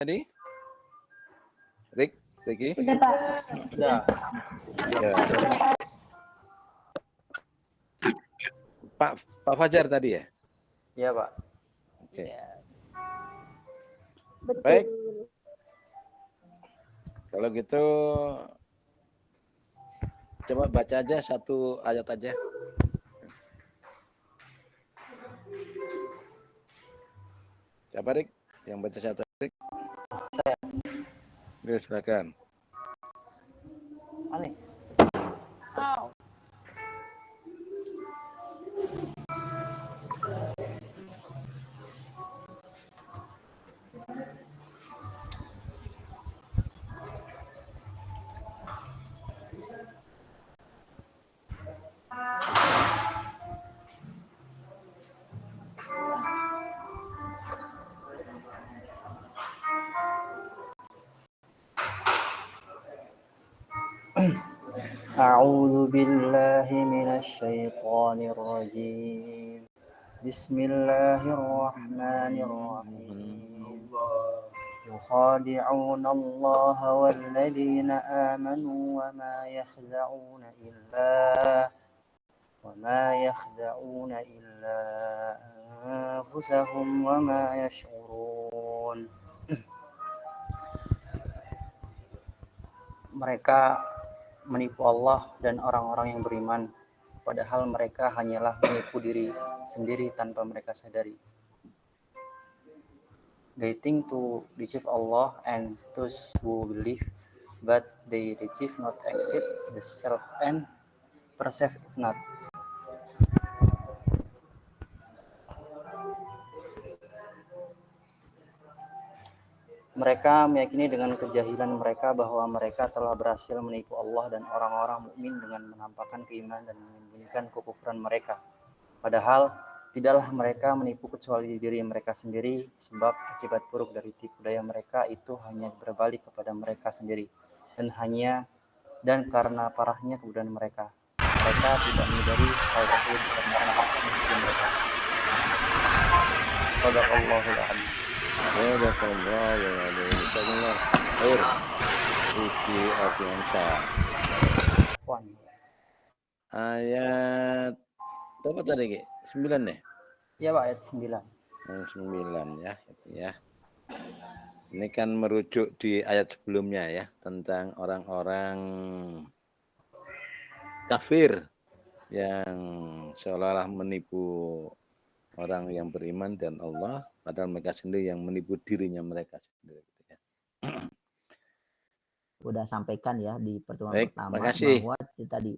tadi? Ricky? Udah, Pak. Udah. Ya. Pak Fajar tadi ya? Iya, Pak. Oke. Betul. Baik. Kalau gitu coba baca aja satu ayat aja. Siapa, Rik? Yang baca satu, Rik? Saya. Oke, silakan. Aneh. A'udzu billahi minasyaitonir rajim. Bismillahirrahmanirrahim. يخادعون الله والذين آمنوا وما يخدعون إلا أنفسهم وما يشعرون. Mereka menipu Allah dan orang-orang yang beriman, padahal mereka hanyalah menipu diri sendiri tanpa mereka sadari. They think to deceive Allah and those who believe, but they deceive not exceed the self and perceive it not. Mereka meyakini dengan kejahilan mereka bahwa mereka telah berhasil menipu Allah dan orang-orang mukmin dengan menampakkan keimanan dan menyembunyikan kekufuran mereka. Padahal tidaklah mereka menipu kecuali diri mereka sendiri, sebab akibat buruk dari tipu daya mereka itu hanya berbalik kepada mereka sendiri dan karena parahnya kebodohan mereka. Mereka tidak menyadari hal tersebut karena pasti diri mereka. Shadaqallahul adzim. Air. Ricky Ardiansyah. Ayat berapa tadi, Ki? 9 ya? Iya, Pak, ayat 9. 9 ya. Ini kan merujuk di ayat sebelumnya ya, tentang orang-orang kafir yang seolah-olah menipu orang yang beriman dan Allah, padahal mereka sendiri yang menipu dirinya mereka sendiri. Udah sampaikan ya di pertemuan Baik, pertama makasih. bahwa tadi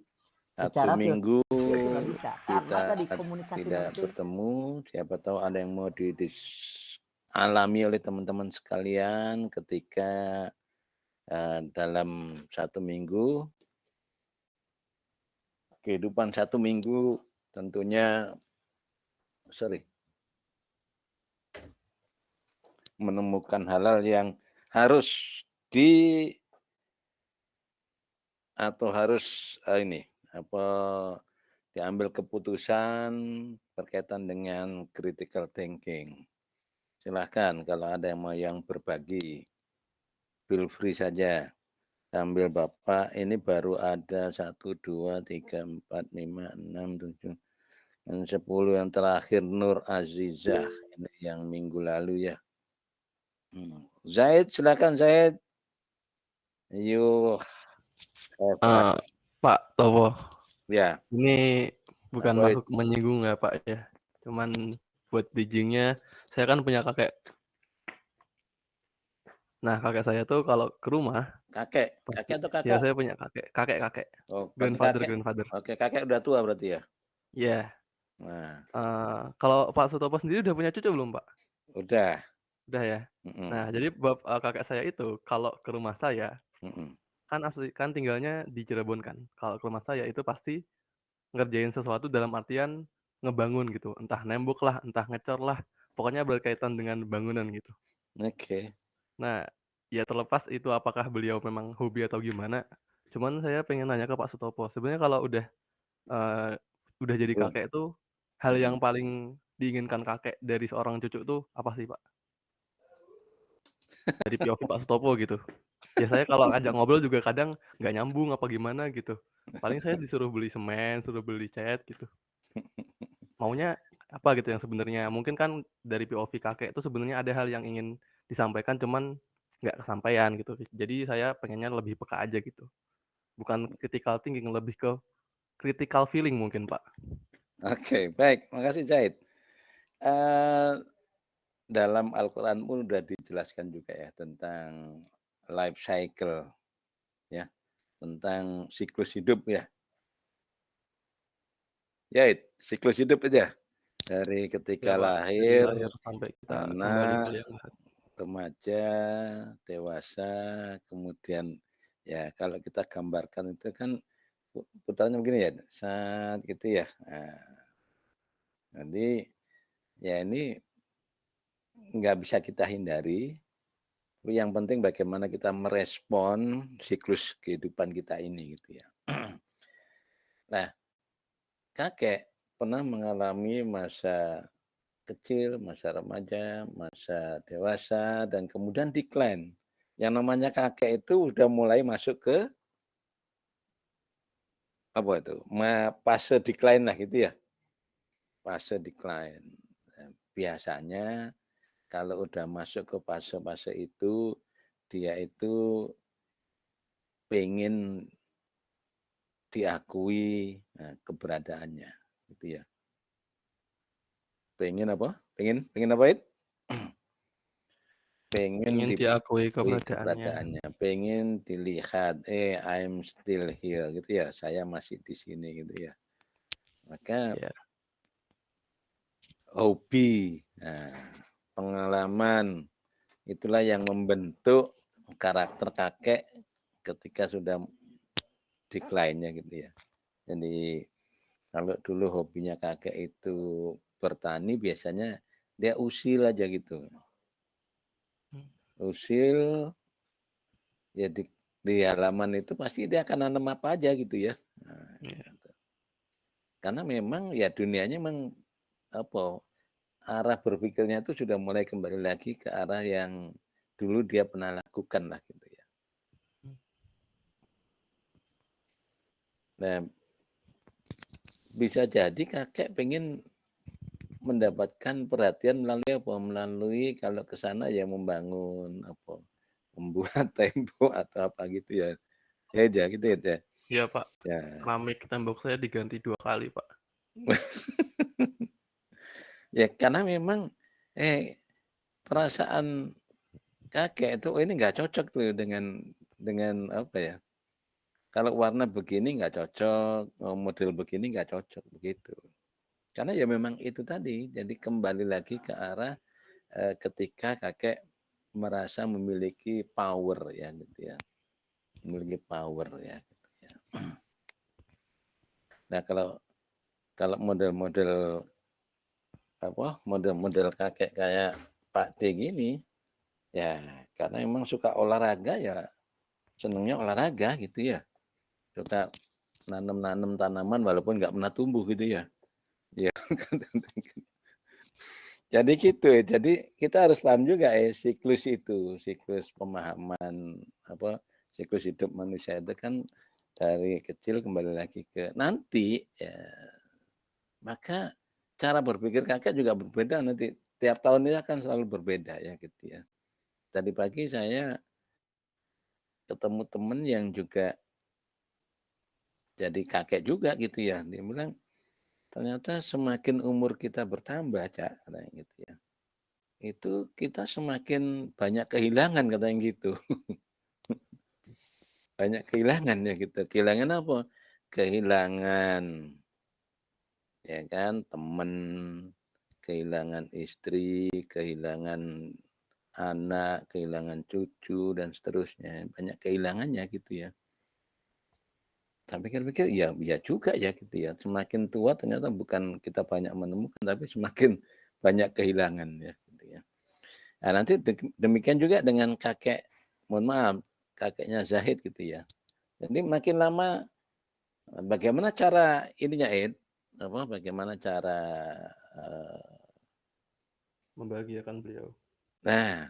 Satu minggu itu nggak bisa karena kita tadi komunikasi tidak langsung. bertemu. Siapa tahu ada yang mau dialami oleh teman-teman sekalian ketika dalam satu minggu, kehidupan satu minggu tentunya menemukan hal-hal yang harus diambil keputusan berkaitan dengan critical thinking. Silahkan kalau ada yang berbagi, feel free saja. Sambil Bapak ini baru ada 1, 2, 3, 4, 5, 6, 7, dan 10 yang terakhir Nur Azizah. Ini yang minggu lalu ya. Zaid, silakan Zaid. Yuk. Pak Towo. Ya. Ini bukan masuk menyinggung ya Pak ya. Cuman buat bridging-nya, saya kan punya kakek. Nah, kakek saya tuh kalau ke rumah. Kakek atau kakak? Ya, saya punya kakek. Oh, grandfather. Oke, kakek udah tua berarti ya? Iya. Nah. Kalau Pak Sutopo sendiri udah punya cucu belum, Pak? Udah ya. Nah, jadi kakek saya itu kalau ke rumah saya, kan tinggalnya di Cirebon kan. Kalau ke rumah saya itu pasti ngerjain sesuatu dalam artian ngebangun gitu. Entah nembok lah, entah ngecor lah. Pokoknya berkaitan dengan bangunan gitu. Oke. Nah, ya terlepas itu apakah beliau memang hobi atau gimana. Cuman saya pengen nanya ke Pak Sutopo. Sebenarnya kalau udah jadi kakek itu, hal yang paling diinginkan kakek dari seorang cucu itu apa sih, Pak? dari POV Pak Sutopo gitu. Ya saya kalau ajak ngobrol juga kadang nggak nyambung apa gimana gitu. Paling saya disuruh beli semen, suruh beli cat gitu. Maunya apa gitu yang sebenarnya mungkin kan dari POV kakek itu sebenarnya ada hal yang ingin disampaikan cuman nggak kesampaian gitu. Jadi saya pengennya lebih peka aja gitu. Bukan critical thinking, lebih ke critical feeling mungkin, Pak. Oke, baik. Makasih, Jahid. Dalam Al-Quran pun sudah dijelaskan juga ya tentang life cycle, ya, tentang siklus hidup ya. Ya, siklus hidup aja dari Ya, ketika Pak. Dari lahir, lahir sampai kita kembali anak, kuliah. remaja, dewasa, kemudian ya kalau kita gambarkan itu kan putarannya begini ya, saat gitu ya. Nah, jadi ya ini nggak bisa kita hindari. Tapi yang penting bagaimana kita merespon siklus kehidupan kita ini gitu ya. Nah, kakek pernah mengalami masa kecil, masa remaja, masa dewasa, dan kemudian decline. Yang namanya kakek itu udah mulai masuk ke apa itu? Fase decline lah gitu ya. Fase decline. Nah, biasanya kalau udah masuk ke fase-fase itu, dia itu pengen diakui keberadaannya, gitu ya. Pengen apa? Pengen apa itu? Pengen Ingin diakui diakui keberadaannya. keberadaannya, pengen dilihat, I'm still here, gitu ya. Saya masih di sini, gitu ya. Maka Ya. hobi, pengalaman, itulah yang membentuk karakter kakek ketika sudah decline-nya gitu ya. Jadi kalau dulu hobinya kakek itu bertani, biasanya dia usil aja gitu. Usil, ya di halaman itu pasti dia akan nanam apa aja gitu ya. Nah, gitu. Karena memang ya dunianya memang apa, arah berpikirnya itu sudah mulai kembali lagi ke arah yang dulu dia pernah lakukan lah gitu ya. Nah, bisa jadi kakek pengen mendapatkan perhatian melalui apa? Melalui kalau ke sana ya membangun apa? Membuat tembok atau apa gitu ya. Ya aja gitu ya. Iya, Pak. Ya. Keramik tembok saya diganti 2 kali, Pak. Ya karena memang perasaan kakek itu ini nggak cocok tuh dengan apa ya? Kalau warna begini nggak cocok, model begini nggak cocok begitu. Karena ya memang itu tadi. Jadi kembali lagi ke arah ketika kakek merasa memiliki power ya gitu ya. Memiliki power ya gitu ya. Nah, kalau model-model apa? Model-model kakek kayak Pak D gini ya karena memang suka olahraga ya senangnya olahraga gitu ya. Suka nanam-nanam tanaman walaupun nggak pernah tumbuh gitu ya. Ya. Jadi gitu. Jadi kita harus paham juga siklus itu, siklus pemahaman apa siklus hidup manusia itu kan dari kecil kembali lagi ke nanti ya, maka cara berpikir kakek juga berbeda nanti. Tiap tahun ini akan selalu berbeda ya gitu ya. Tadi pagi saya ketemu teman yang juga jadi kakek juga gitu ya. Dia bilang ternyata semakin umur kita bertambah, Cak, katanya gitu ya. Itu kita semakin banyak kehilangan katanya gitu. Banyak kehilangan ya gitu. Kehilangan apa? Kehilangan ya kan teman, kehilangan istri, kehilangan anak, kehilangan cucu dan seterusnya. Banyak kehilangannya gitu ya. Saya pikir-pikir ya juga ya gitu ya. Semakin tua ternyata bukan kita banyak menemukan tapi semakin banyak kehilangan ya gitu ya. Nah, nanti demikian juga dengan kakek, mohon maaf, kakeknya Zahid gitu ya. Jadi makin lama bagaimana cara ininya apa bagaimana cara Membahagiakan beliau. nah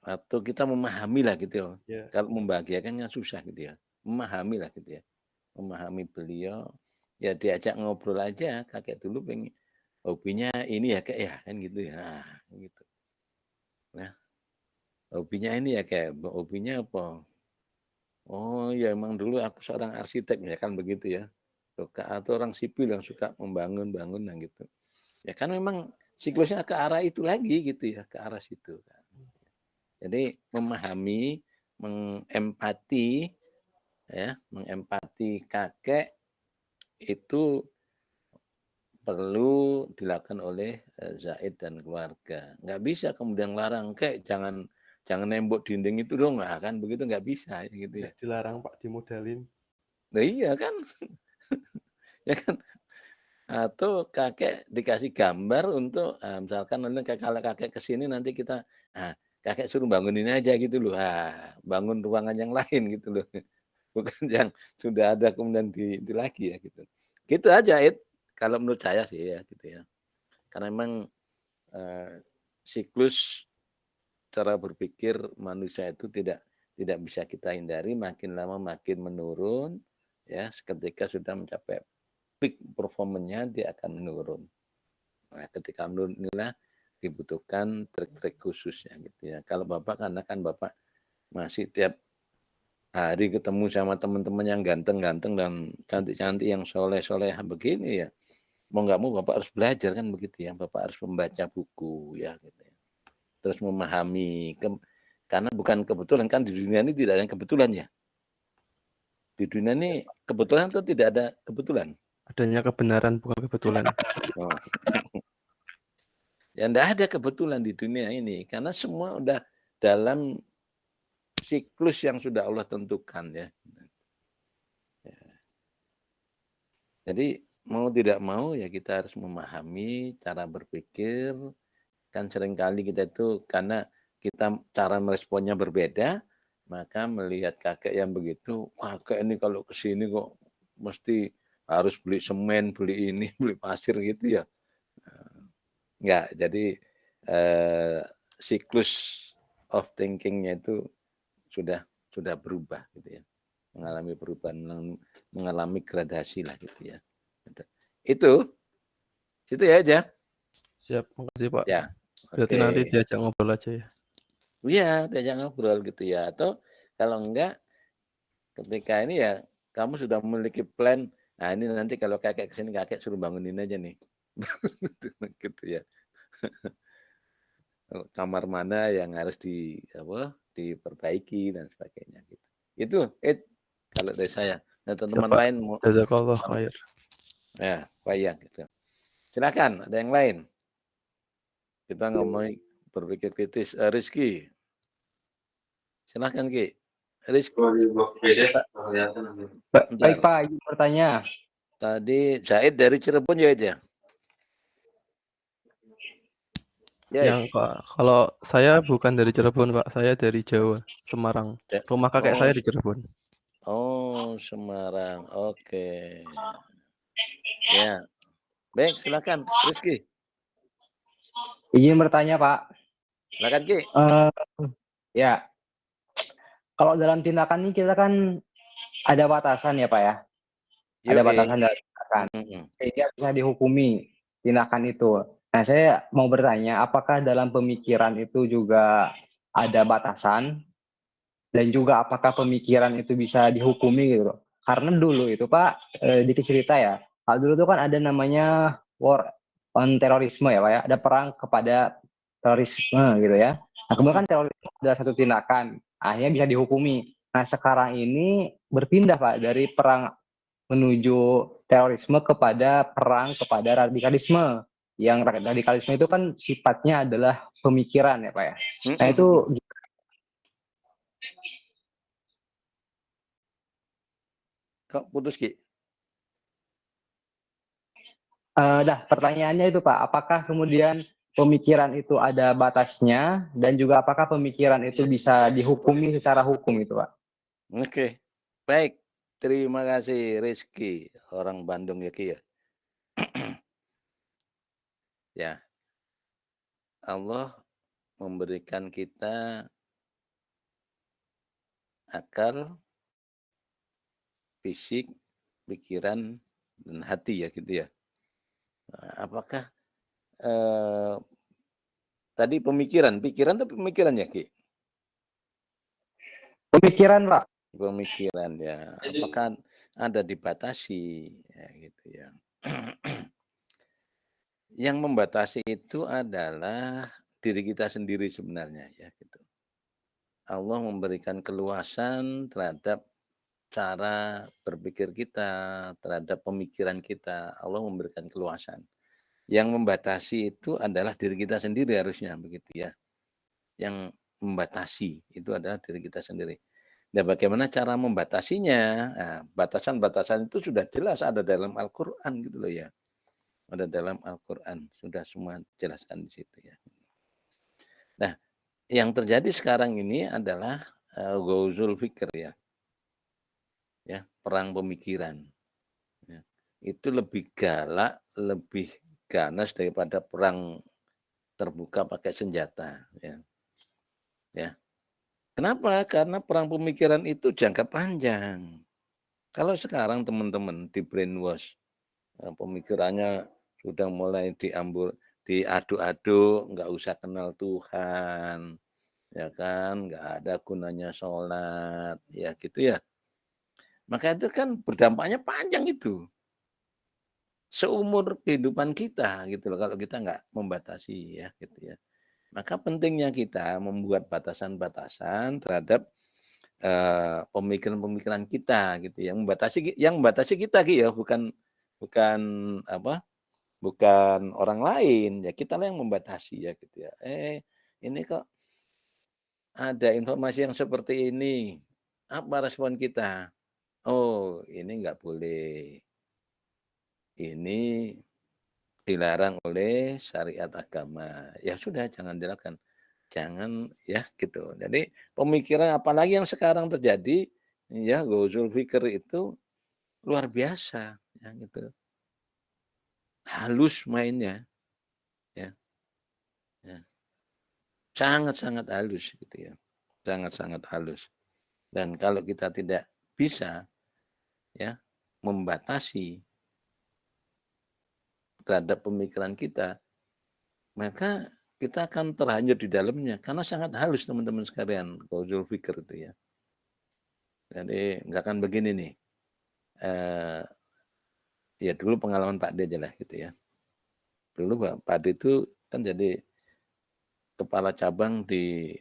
atau kita memahami lah gitu ya. Yeah. Kalau membahagiakannya susah gitu ya. Memahami lah gitu ya. Memahami beliau, ya diajak ngobrol aja, kakek dulu pengen hobinya ini ya kayak ya kan gitu ya. Nah, gitu. Nah, hobinya ini ya kayak hobinya apa? Oh ya emang dulu aku seorang arsitek ya kan begitu ya. Atau orang sipil yang suka membangun bangunan gitu. Ya kan memang siklusnya ke arah itu lagi gitu ya, ke arah situ kan. Jadi memahami, mengempati ya, mengempati kakek itu perlu dilakukan oleh Zaid dan keluarga. Nggak bisa kemudian larang, kayak jangan nembok dinding itu dong, lah kan begitu nggak bisa gitu ya. Dilarang Pak, dimodalin. Nah iya kan, ya kan. Atau kakek dikasih gambar untuk misalkan nanti kalau kakek kesini nanti kita kakek suruh bangunin aja gitu loh, bangun ruangan yang lain gitu loh, bukan yang sudah ada kemudian itu lagi ya gitu. Gitu aja kalau menurut saya sih ya gitu ya. Karena memang siklus cara berpikir manusia itu tidak bisa kita hindari, makin lama makin menurun ya, ketika sudah mencapai peak performanya dia akan menurun. Nah, ketika menurun inilah dibutuhkan trik-trik khusus ya gitu ya. Kalau Bapak karena kan Bapak masih tiap hari ketemu sama teman-teman yang ganteng-ganteng dan cantik-cantik yang soleh-soleh begini ya. Mau nggak mau Bapak harus belajar kan begitu ya. Bapak harus membaca buku ya gitu ya. Terus memahami karena bukan kebetulan kan di dunia ini tidak ada yang kebetulan ya. Di dunia ini kebetulan atau tidak ada kebetulan? Adanya kebenaran bukan kebetulan. Oh. Ya enggak ada kebetulan di dunia ini karena semua udah dalam siklus yang sudah Allah tentukan ya. Jadi mau tidak mau ya kita harus memahami cara berpikir, kan seringkali kita itu karena kita cara meresponnya berbeda, maka melihat kakek yang begitu, kakek ini kalau ke sini kok mesti harus beli semen, beli ini, beli pasir gitu ya. Enggak, jadi siklus of thinking-nya itu sudah berubah gitu ya. Mengalami perubahan, mengalami gradasi lah gitu ya. Itu ya aja. Siap, makasih Pak. Ya. Berarti nanti diajak ngobrol aja ya. Iya, diajak ngobrol gitu ya. Atau kalau enggak, ketika ini ya kamu sudah memiliki plan. Nah ini nanti kalau kakek kesini kakek suruh bangunin aja nih. Gitu ya. Kamar mana yang harus diperbaiki dan sebagainya gitu. Itu kalau dari saya. Nah teman-teman lain mau Jazakallah khair. Ya, bayang gitu. Silakan, ada yang lain. Kita ngomongin berpikir kritis. Rizky. Silakan Ki. Rizky. Baik Pak, izin bertanya. Tadi Zaid dari Cirebon ya? Yang Pak, kalau saya bukan dari Cirebon Pak, saya dari Jawa, Semarang. Rumah kakek saya di Cirebon. Oh, Semarang. Oke. Ya. Baik, silakan Rizky. Izin bertanya Pak. Silakan Ki. Ya, kalau dalam tindakan ini kita kan ada batasan ya Pak ya. Ada batasan dalam tindakan. Sehingga bisa dihukumi tindakan itu. Nah, saya mau bertanya, apakah dalam pemikiran itu juga ada batasan? Dan juga apakah pemikiran itu bisa dihukumi gitu loh. Karena dulu itu Pak, dikit cerita ya. Kalau dulu itu kan ada namanya war on terorisme ya Pak ya. Ada perang kepada terorisme gitu ya. Nah kemudian kan terorisme adalah satu tindakan. Akhirnya bisa dihukumi. Nah sekarang ini berpindah Pak dari perang menuju terorisme kepada perang kepada radikalisme. Yang radikalisme itu kan sifatnya adalah pemikiran ya Pak ya. Nah itu Kok putus Ki? Pertanyaannya itu Pak, apakah kemudian pemikiran itu ada batasnya dan juga apakah pemikiran itu bisa dihukumi secara hukum itu Pak? Oke, baik. Terima kasih Rizky, orang Bandung ya Ki ya. Ya, Allah memberikan kita akal, fisik, pikiran, dan hati ya gitu ya. Nah, apakah tadi pikiran atau pemikiran ya Ki? Pemikiran Pak. Pemikiran ya. Apakah ada dibatasi ya gitu ya. Yang membatasi itu adalah diri kita sendiri sebenarnya ya gitu. Allah memberikan keluasan terhadap cara berpikir kita, terhadap pemikiran kita. Allah memberikan keluasan. Yang membatasi itu adalah diri kita sendiri harusnya begitu ya. Yang membatasi itu adalah diri kita sendiri. Nah, bagaimana cara membatasinya? Nah, batasan-batasan itu sudah jelas ada dalam Al-Qur'an gitu loh ya. Ada dalam Al-Qur'an, sudah semua jelaskan di situ ya. Nah, yang terjadi sekarang ini adalah ghauzul fikr ya. Ya, perang pemikiran. Ya. Itu lebih galak, lebih ganas daripada perang terbuka pakai senjata ya. Ya. Kenapa? Karena perang pemikiran itu jangka panjang. Kalau sekarang teman-teman di brainwash, pemikirannya sudah mulai diaduk-aduk, nggak usah kenal Tuhan, ya kan, nggak ada gunanya sholat, ya gitu ya. Maka itu kan berdampaknya panjang itu. Seumur kehidupan kita gitu loh, kalau kita nggak membatasi ya gitu ya. Maka pentingnya kita membuat batasan-batasan terhadap pemikiran-pemikiran kita gitu yang membatasi kita Ki ya, bukan bukan apa, bukan orang lain, ya kita lah yang membatasi ya gitu ya. Ini kok ada informasi yang seperti ini, apa respon kita? Oh, ini nggak boleh. Ini dilarang oleh syariat agama. Ya sudah jangan dilakukan. Jangan ya gitu. Jadi pemikiran apalagi yang sekarang terjadi ya ghauzul fikr itu luar biasa ya gitu. Halus mainnya ya. Ya. Sangat-sangat halus gitu ya. Sangat-sangat halus. Dan kalau kita tidak bisa ya membatasi terhadap pemikiran kita, maka kita akan terhanyut di dalamnya karena sangat halus teman-teman sekalian ghauzul fikr itu ya. Jadi misalkan begini nih, ya dulu pengalaman Pak D aja lah gitu ya. Dulu Pak D itu kan jadi kepala cabang di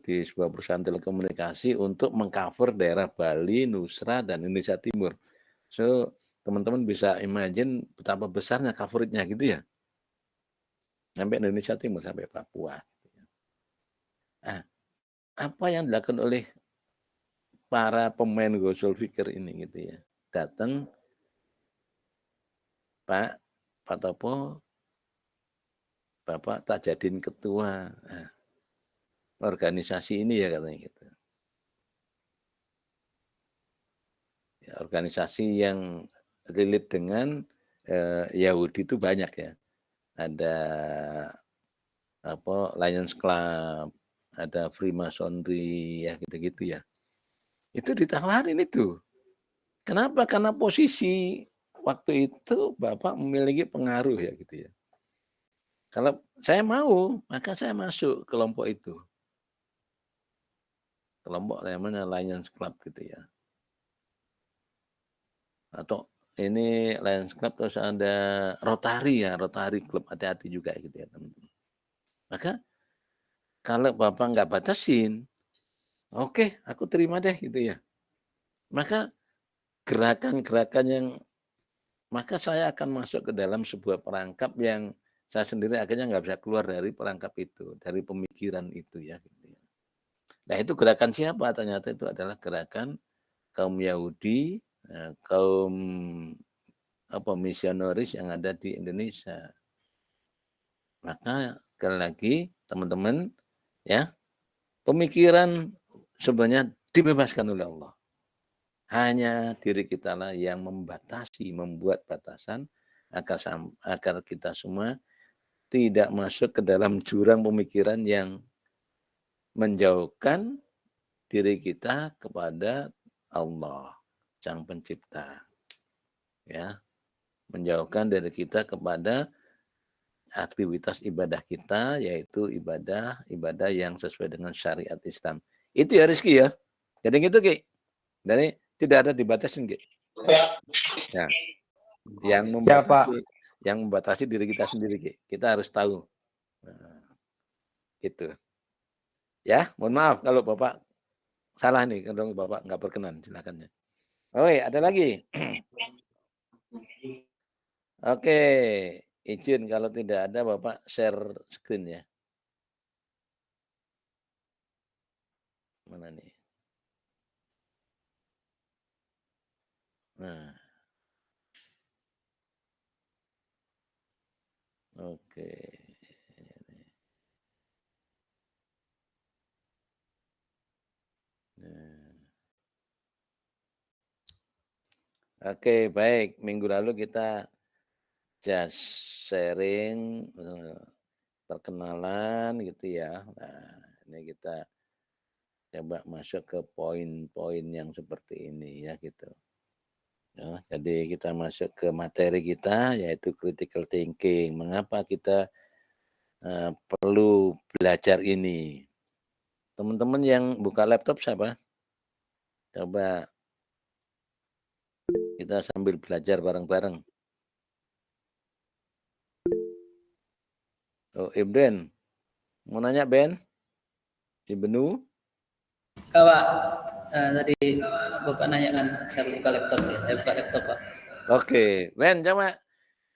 di sebuah perusahaan telekomunikasi untuk mengcover daerah Bali, Nusra, dan Indonesia Timur. So teman-teman bisa imagine betapa besarnya coverage-nya gitu ya. Sampai Indonesia Timur, sampai Papua. Nah, apa yang dilakukan oleh para pemain ghauzul fikr ini gitu ya. Datang Pak Topo, Bapak tak jadiin ketua organisasi ini ya katanya gitu. Ya, organisasi yang relate dengan Yahudi itu banyak ya. Ada Lions Club, ada Freemasonry ya gitu-gitu ya. Itu ditawarin itu. Kenapa? Karena posisi waktu itu Bapak memiliki pengaruh ya gitu ya. Kalau saya mau, maka saya masuk kelompok itu. Kelompok namanya Lions Club gitu ya. Atau ini Lions Club terus ada Rotary ya, Rotary Club, hati-hati juga gitu ya teman-teman. Maka kalau Bapak nggak batasin, oke, aku terima deh gitu ya. Maka gerakan-gerakan yang maka saya akan masuk ke dalam sebuah perangkap yang saya sendiri akhirnya nggak bisa keluar dari perangkap itu, dari pemikiran itu ya. Gitu ya. Nah itu gerakan siapa? Ternyata itu adalah gerakan kaum Yahudi, kaum misionaris yang ada di Indonesia. Maka sekali lagi teman-teman ya, pemikiran sebenarnya dibebaskan oleh Allah. Hanya diri kita lah yang membatasi, membuat batasan agar kita semua tidak masuk ke dalam jurang pemikiran yang menjauhkan diri kita kepada Allah, Sang Pencipta. Ya, menjauhkan diri kita kepada aktivitas ibadah kita, yaitu ibadah yang sesuai dengan syariat Islam. Itu ya Rizky ya. Jadi gitu Ki. Jadi tidak ada dibatasin Ki. Ya. Yang membatasi diri kita sendiri Ki. Kita harus tahu. Nah, gitu. Ya, mohon maaf kalau Bapak salah nih, kalau Bapak nggak berkenan, silakan ya. Oh, ada lagi. Oke, izin kalau tidak ada Bapak share screen ya. Mana nih? Nah. Oke. Oke, baik. Minggu lalu kita just sharing perkenalan gitu ya. Nah, ini kita coba masuk ke poin-poin yang seperti ini ya gitu. Ya, jadi kita masuk ke materi kita yaitu critical thinking. Mengapa kita perlu belajar ini? Teman-teman yang buka laptop siapa? Coba kita sambil belajar bareng-bareng. Oh, Ibden. Mau nanya Ben? Ibnu? Pak, tadi Bapak nanya kan, saya buka laptop ya, saya buka laptop Pak. Oke, Ben coba.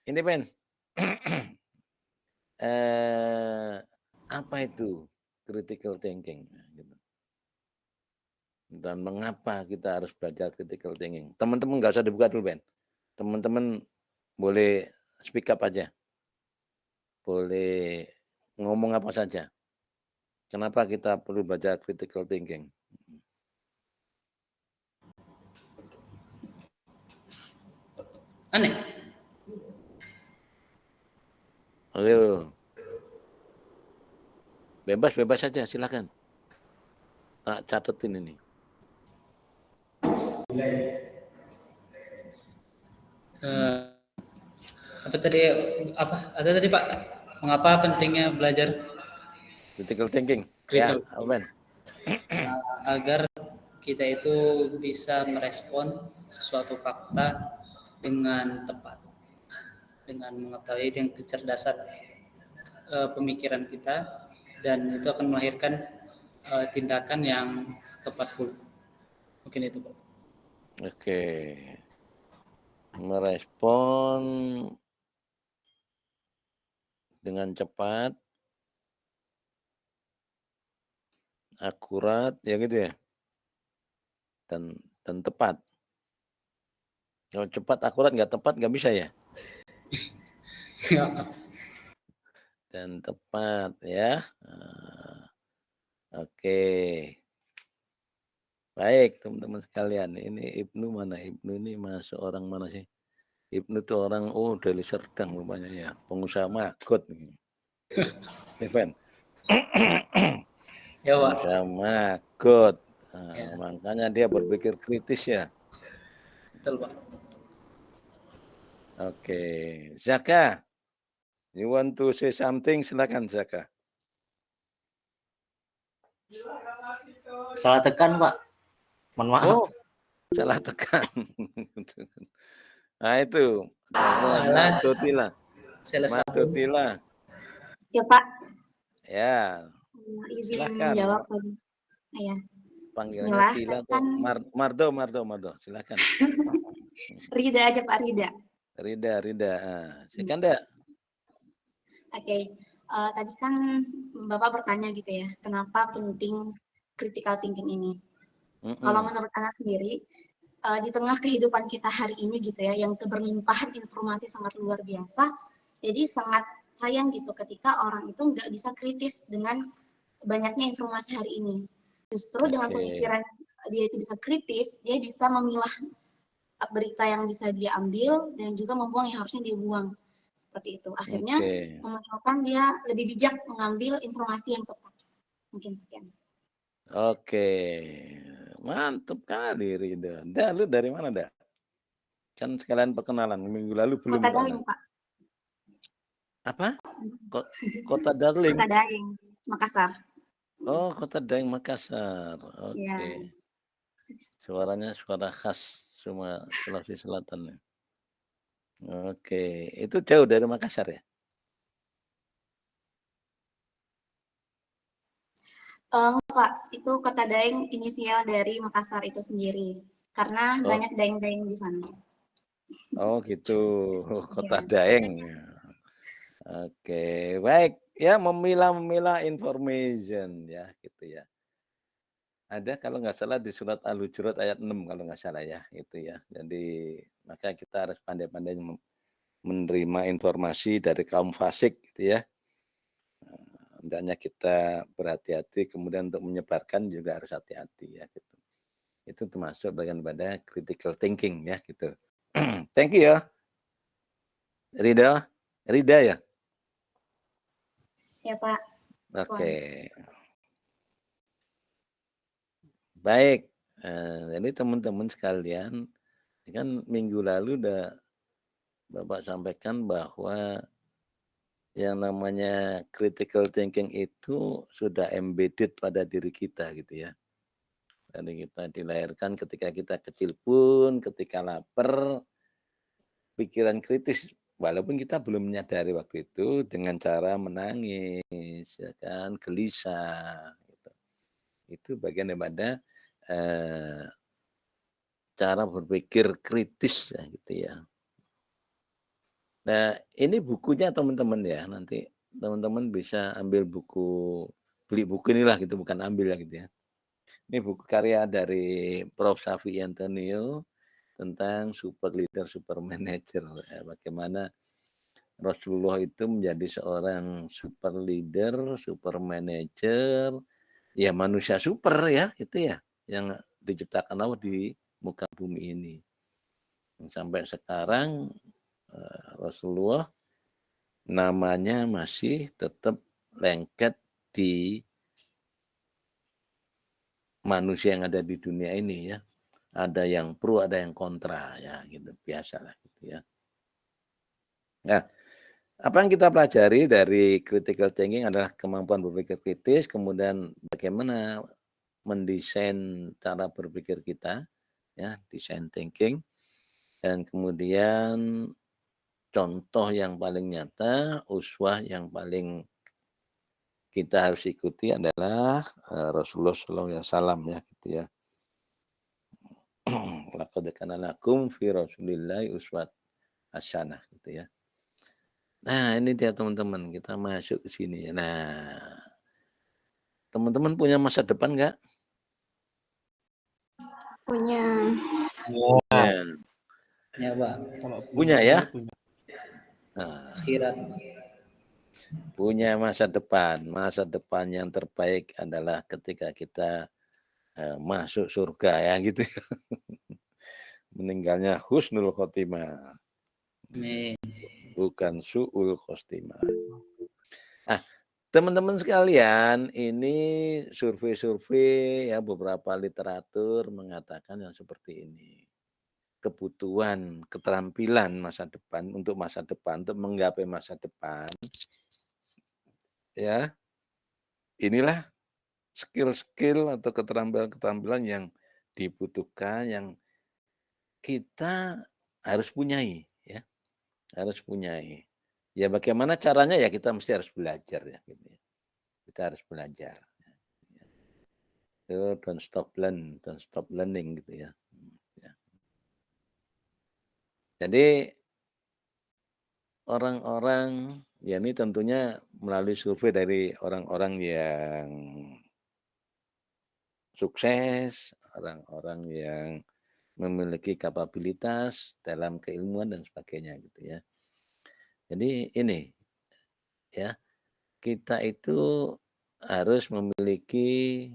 Ini Ben. Apa itu critical thinking? Dan mengapa kita harus belajar critical thinking? Teman-teman nggak usah dibuka dulu Ben. Teman-teman boleh speak up aja. Boleh ngomong apa saja. Kenapa kita perlu belajar critical thinking? Aneh. Ayo. Bebas saja, silakan. Tak catetin ini. Ada tadi Pak, mengapa pentingnya belajar critical thinking? critical Ya, Ben. Agar kita itu bisa merespon sesuatu fakta dengan tepat, dengan mengetahui dengan kecerdasan pemikiran kita, dan itu akan melahirkan tindakan yang tepat pula. Mungkin itu Pak. Oke. Merespon dengan cepat, akurat, ya gitu ya. Dan tepat. Kalau cepat, akurat, nggak tepat, nggak bisa ya. Dan tepat ya. Oke. Baik teman-teman sekalian. Ini Ibnu mana? Ibnu ini masuk orang mana sih? Ibnu itu orang dari Serdang rupanya ya. Pengusaha maggot. Ben. Ya Pak. Pengusaha maggot. Ya. Makanya dia berpikir kritis ya. Betul Pak. Oke. Zaka. You want to say something? Silakan Zaka. Salah tekan Pak. Mohon maaf. Oh, salah tekan. Nah itu. Madotila. Madotila. Ya Pak. Ya. Izin menjawab. Ya. Panggilannya Tila atau Mardo. Silakan. Rida aja Pak, Rida. Rida. Silakan Dak. Oke. Tadi kan Bapak bertanya gitu ya, kenapa penting critical thinking ini? Kalau menurut Anda sendiri, di tengah kehidupan kita hari ini gitu ya, yang keberlimpahan informasi sangat luar biasa, jadi sangat sayang gitu ketika orang itu nggak bisa kritis dengan banyaknya informasi hari ini. Justru dengan pemikiran dia itu bisa kritis, dia bisa memilah berita yang bisa dia ambil dan juga membuang yang harusnya dia buang. Seperti itu. Akhirnya memunculkan dia lebih bijak mengambil informasi yang tepat. Mungkin sekian. Oke. Mantap kali Rida. Da, lu dari mana, Da? Kan sekalian perkenalan, minggu lalu belum Kota soalnya. Daeng, Pak. Apa? Kota Darling? Kota Daeng, Makassar. Oh, Kota Daeng, Makassar. Oke. Yes. Suaranya suara khas Sulawesi Selatan ya. Oke, itu jauh dari Makassar ya? Pak, itu Kota Daeng inisial dari Makassar itu sendiri. Karena Oh, banyak daeng-daeng di sana. oh gitu. Kota Yes. Daeng. Oke, baik. Ya, memilah-memilah information ya, gitu ya. Ada kalau nggak salah di surat Al-Hujurat ayat 6 kalau nggak salah ya, itu ya. Jadi maka kita harus pandai-pandai menerima informasi dari kaum fasik gitu ya. Hendaknya kita berhati-hati, kemudian untuk menyebarkan juga harus hati-hati ya gitu. Itu termasuk bagian pada critical thinking ya gitu. Thank you ya. Rida ya? Ya, Pak. Oke. Baik. Jadi teman-teman sekalian, kan minggu lalu udah Bapak sampaikan bahwa yang namanya critical thinking itu sudah embedded pada diri kita gitu ya. Dari kita dilahirkan, ketika kita kecil pun, ketika lapar, pikiran kritis, walaupun kita belum menyadari waktu itu, dengan cara menangis, ya kan, gelisah. Gitu. Itu bagian daripada cara berpikir kritis ya gitu ya. Nah, ini bukunya teman-teman ya, nanti teman-teman bisa ambil buku, beli buku inilah gitu, bukan ambil ya gitu ya. Ini buku karya dari Prof. Safi Antonio tentang super leader, super manager. Ya, bagaimana Rasulullah itu menjadi seorang super leader, super manager, ya manusia super ya, itu ya, yang diciptakan Allah di muka bumi ini. Sampai sekarang Rasulullah namanya masih tetap lengket di manusia yang ada di dunia ini ya. Ada yang pro, ada yang kontra ya gitu, biasalah gitu ya. Nah, apa yang kita pelajari dari critical thinking adalah kemampuan berpikir kritis, kemudian bagaimana mendesain cara berpikir kita ya, design thinking, dan kemudian contoh yang paling nyata, uswah yang paling kita harus ikuti adalah Rasulullah SAW ya gitu ya. Laqad kana lakum fi Rasulillahi uswat hasanah gitu ya. Nah, ini dia teman-teman, kita masuk ke sini. Nah, teman-teman punya masa depan nggak? Punya. Ya. Ya, Pak. Punya ya? Punya. Nah, Akhirat. punya masa depan. Masa depan yang terbaik adalah ketika kita masuk surga ya gitu ya. Meninggalnya husnul khotimah. Amin. Bukan su'ul khotimah. Ah, teman-teman sekalian, ini survei-survei ya, beberapa literatur mengatakan yang seperti ini. Kebutuhan, keterampilan masa depan, untuk menggapai masa depan, ya, inilah skill-skill atau keterampilan-keterampilan yang dibutuhkan, yang kita harus punyai, ya, harus punyai. Ya, bagaimana caranya ya kita mesti harus belajar ya, gitu ya. Kita harus belajar. So, don't stop learning gitu ya. Ya. Jadi orang-orang, ya ini tentunya melalui survei dari orang-orang yang sukses, orang-orang yang memiliki kapabilitas dalam keilmuan dan sebagainya gitu ya. Jadi ini ya, kita itu harus memiliki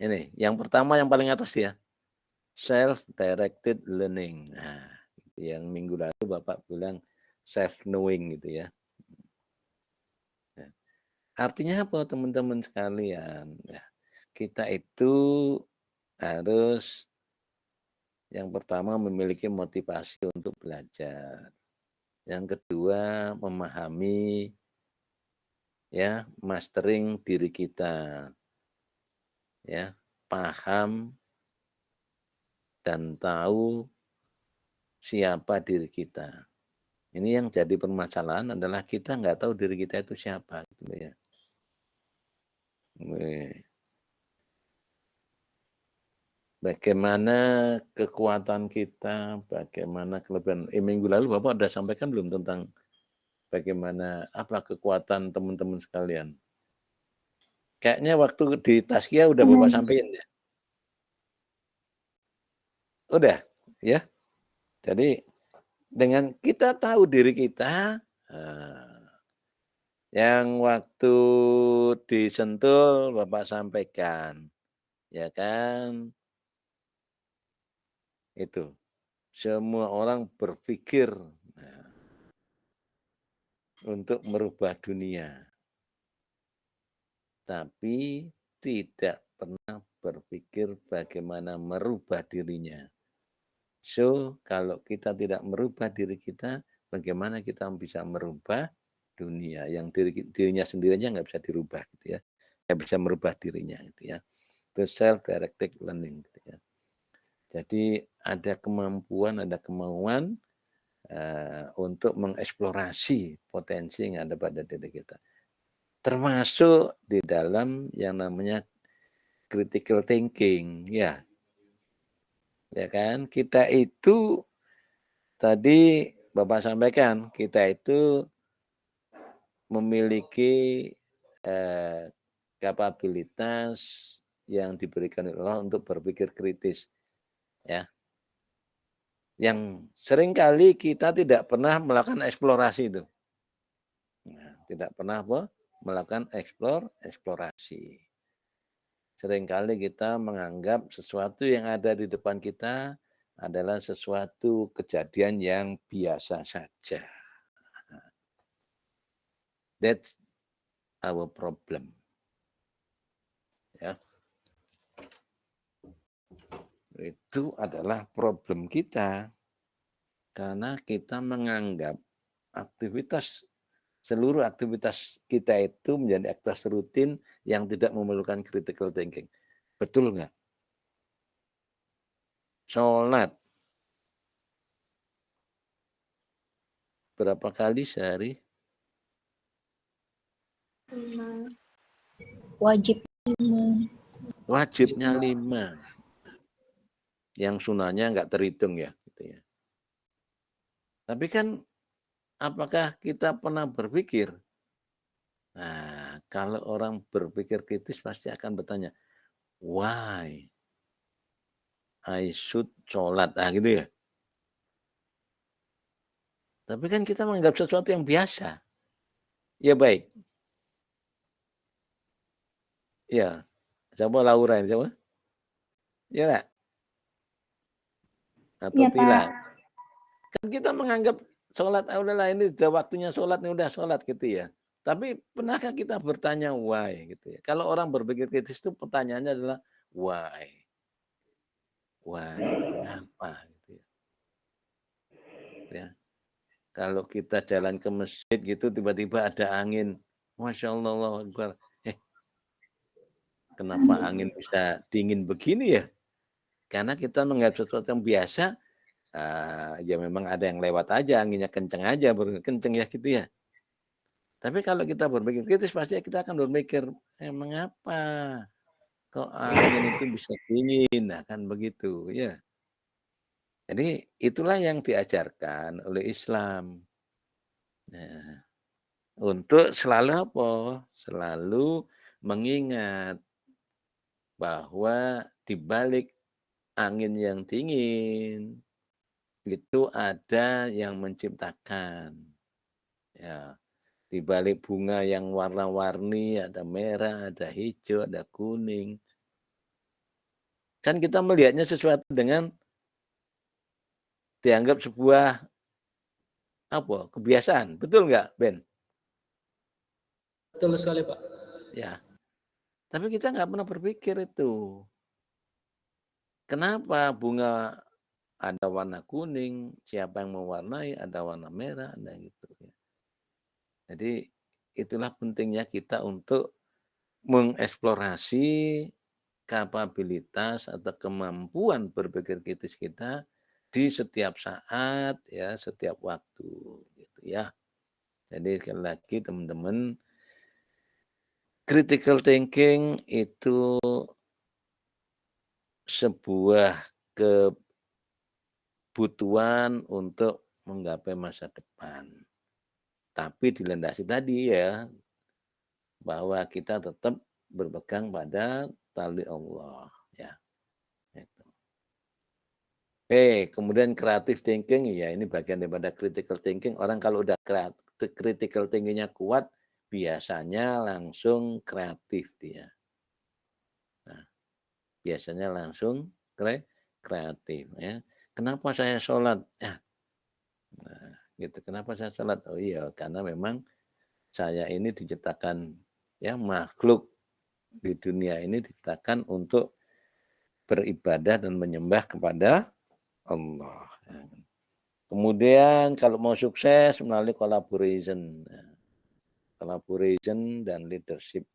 ini, yang pertama yang paling atas ya, self-directed learning. Nah, yang minggu lalu Bapak bilang self-knowing gitu ya. Artinya apa teman-teman sekalian? Ya, kita itu harus yang pertama memiliki motivasi untuk belajar. Yang kedua memahami, ya, mastering diri kita, ya, paham dan tahu siapa diri kita. Ini yang jadi permasalahan adalah kita nggak tahu diri kita itu siapa, gitu ya. Bagaimana kekuatan kita, bagaimana kelebihan. Minggu lalu Bapak sudah sampaikan belum tentang bagaimana apa kekuatan teman-teman sekalian? Kayaknya waktu di Tazkiyah udah Bapak sampaikan ya? Udah, ya. Jadi dengan kita tahu diri kita, yang waktu di Sentul Bapak sampaikan, ya kan? Itu. Semua orang berpikir untuk merubah dunia. Tapi tidak pernah berpikir bagaimana merubah dirinya. So, kalau kita tidak merubah diri kita, bagaimana kita bisa merubah dunia? Yang dirinya sendiri aja nggak bisa dirubah, gitu ya. Nggak bisa merubah dirinya, gitu ya. Itu self-directed learning, gitu ya. Jadi ada kemampuan, ada kemauan untuk mengeksplorasi potensi yang ada pada diri kita. Termasuk di dalam yang namanya critical thinking, ya. Ya kan? Kita itu tadi Bapak sampaikan, kita itu memiliki kapabilitas yang diberikan oleh Allah untuk berpikir kritis, ya. Yang seringkali kita tidak pernah melakukan eksplorasi itu. Nah, tidak pernah melakukan eksplorasi. Seringkali kita menganggap sesuatu yang ada di depan kita adalah sesuatu kejadian yang biasa saja. That's our problem. Ya. Itu adalah problem kita. Karena kita menganggap seluruh aktivitas kita itu menjadi aktivitas rutin yang tidak memerlukan critical thinking. Betul nggak? Sholat. Berapa kali sehari? Wajib 5. Wajibnya 5. Yang sunahnya nggak terhitung ya. Gitu ya. Tapi kan apakah kita pernah berpikir? Nah, kalau orang berpikir kritis pasti akan bertanya, why I should sholat? Nah, gitu ya. Tapi kan kita menganggap sesuatu yang biasa. Ya baik. Ya. Coba Laura, coba. Ya enggak? Atau Ya, Tila. Pak. Kan kita menganggap sholat, udahlah ini sudah waktunya sholat, ini udah sholat gitu ya. Tapi pernahkah kita bertanya why gitu ya? Kalau orang berpikir kritis itu pertanyaannya adalah why? Why? Kenapa? Gitu ya. Ya. Kalau kita jalan ke masjid gitu tiba-tiba ada angin. Masya Allah, Allahu Akbar. Kenapa angin bisa dingin begini ya? Karena kita menganggap sesuatu yang biasa, ya memang ada yang lewat aja, anginnya kenceng aja, kenceng ya gitu ya. Tapi kalau kita berpikir kritis, pasti kita akan berpikir, mengapa kok angin itu bisa dingin? Nah kan begitu ya. Jadi itulah yang diajarkan oleh Islam. Nah, untuk selalu apa? Selalu mengingat bahwa di balik angin yang dingin itu ada yang menciptakan. Ya, di balik bunga yang warna-warni ada merah, ada hijau, ada kuning. Kan kita melihatnya sesuatu dengan dianggap sebuah kebiasaan. Betul nggak, Ben? Betul sekali, Pak. Ya, tapi kita nggak pernah berpikir itu. Kenapa bunga ada warna kuning, siapa yang mewarnai, ada warna merah, ada gitu. Jadi itulah pentingnya kita untuk mengeksplorasi kapabilitas atau kemampuan berpikir kritis kita di setiap saat, ya, setiap waktu, gitu ya. Jadi sekali lagi teman-teman, critical thinking itu sebuah kebutuhan untuk menggapai masa depan. Tapi dilandasi tadi ya, bahwa kita tetap berpegang pada tali Allah, ya. Itu. Kemudian creative thinking, ya ini bagian daripada critical thinking. Orang kalau udah critical thinkingnya kuat, biasanya langsung kreatif dia. Nah, biasanya langsung kreatif, ya. Kenapa saya sholat? Ya, nah, gitu. Kenapa saya sholat? Oh iya, karena memang saya ini diciptakan, ya, makhluk di dunia ini diciptakan untuk beribadah dan menyembah kepada Allah. Kemudian kalau mau sukses melalui collaboration dan leadership.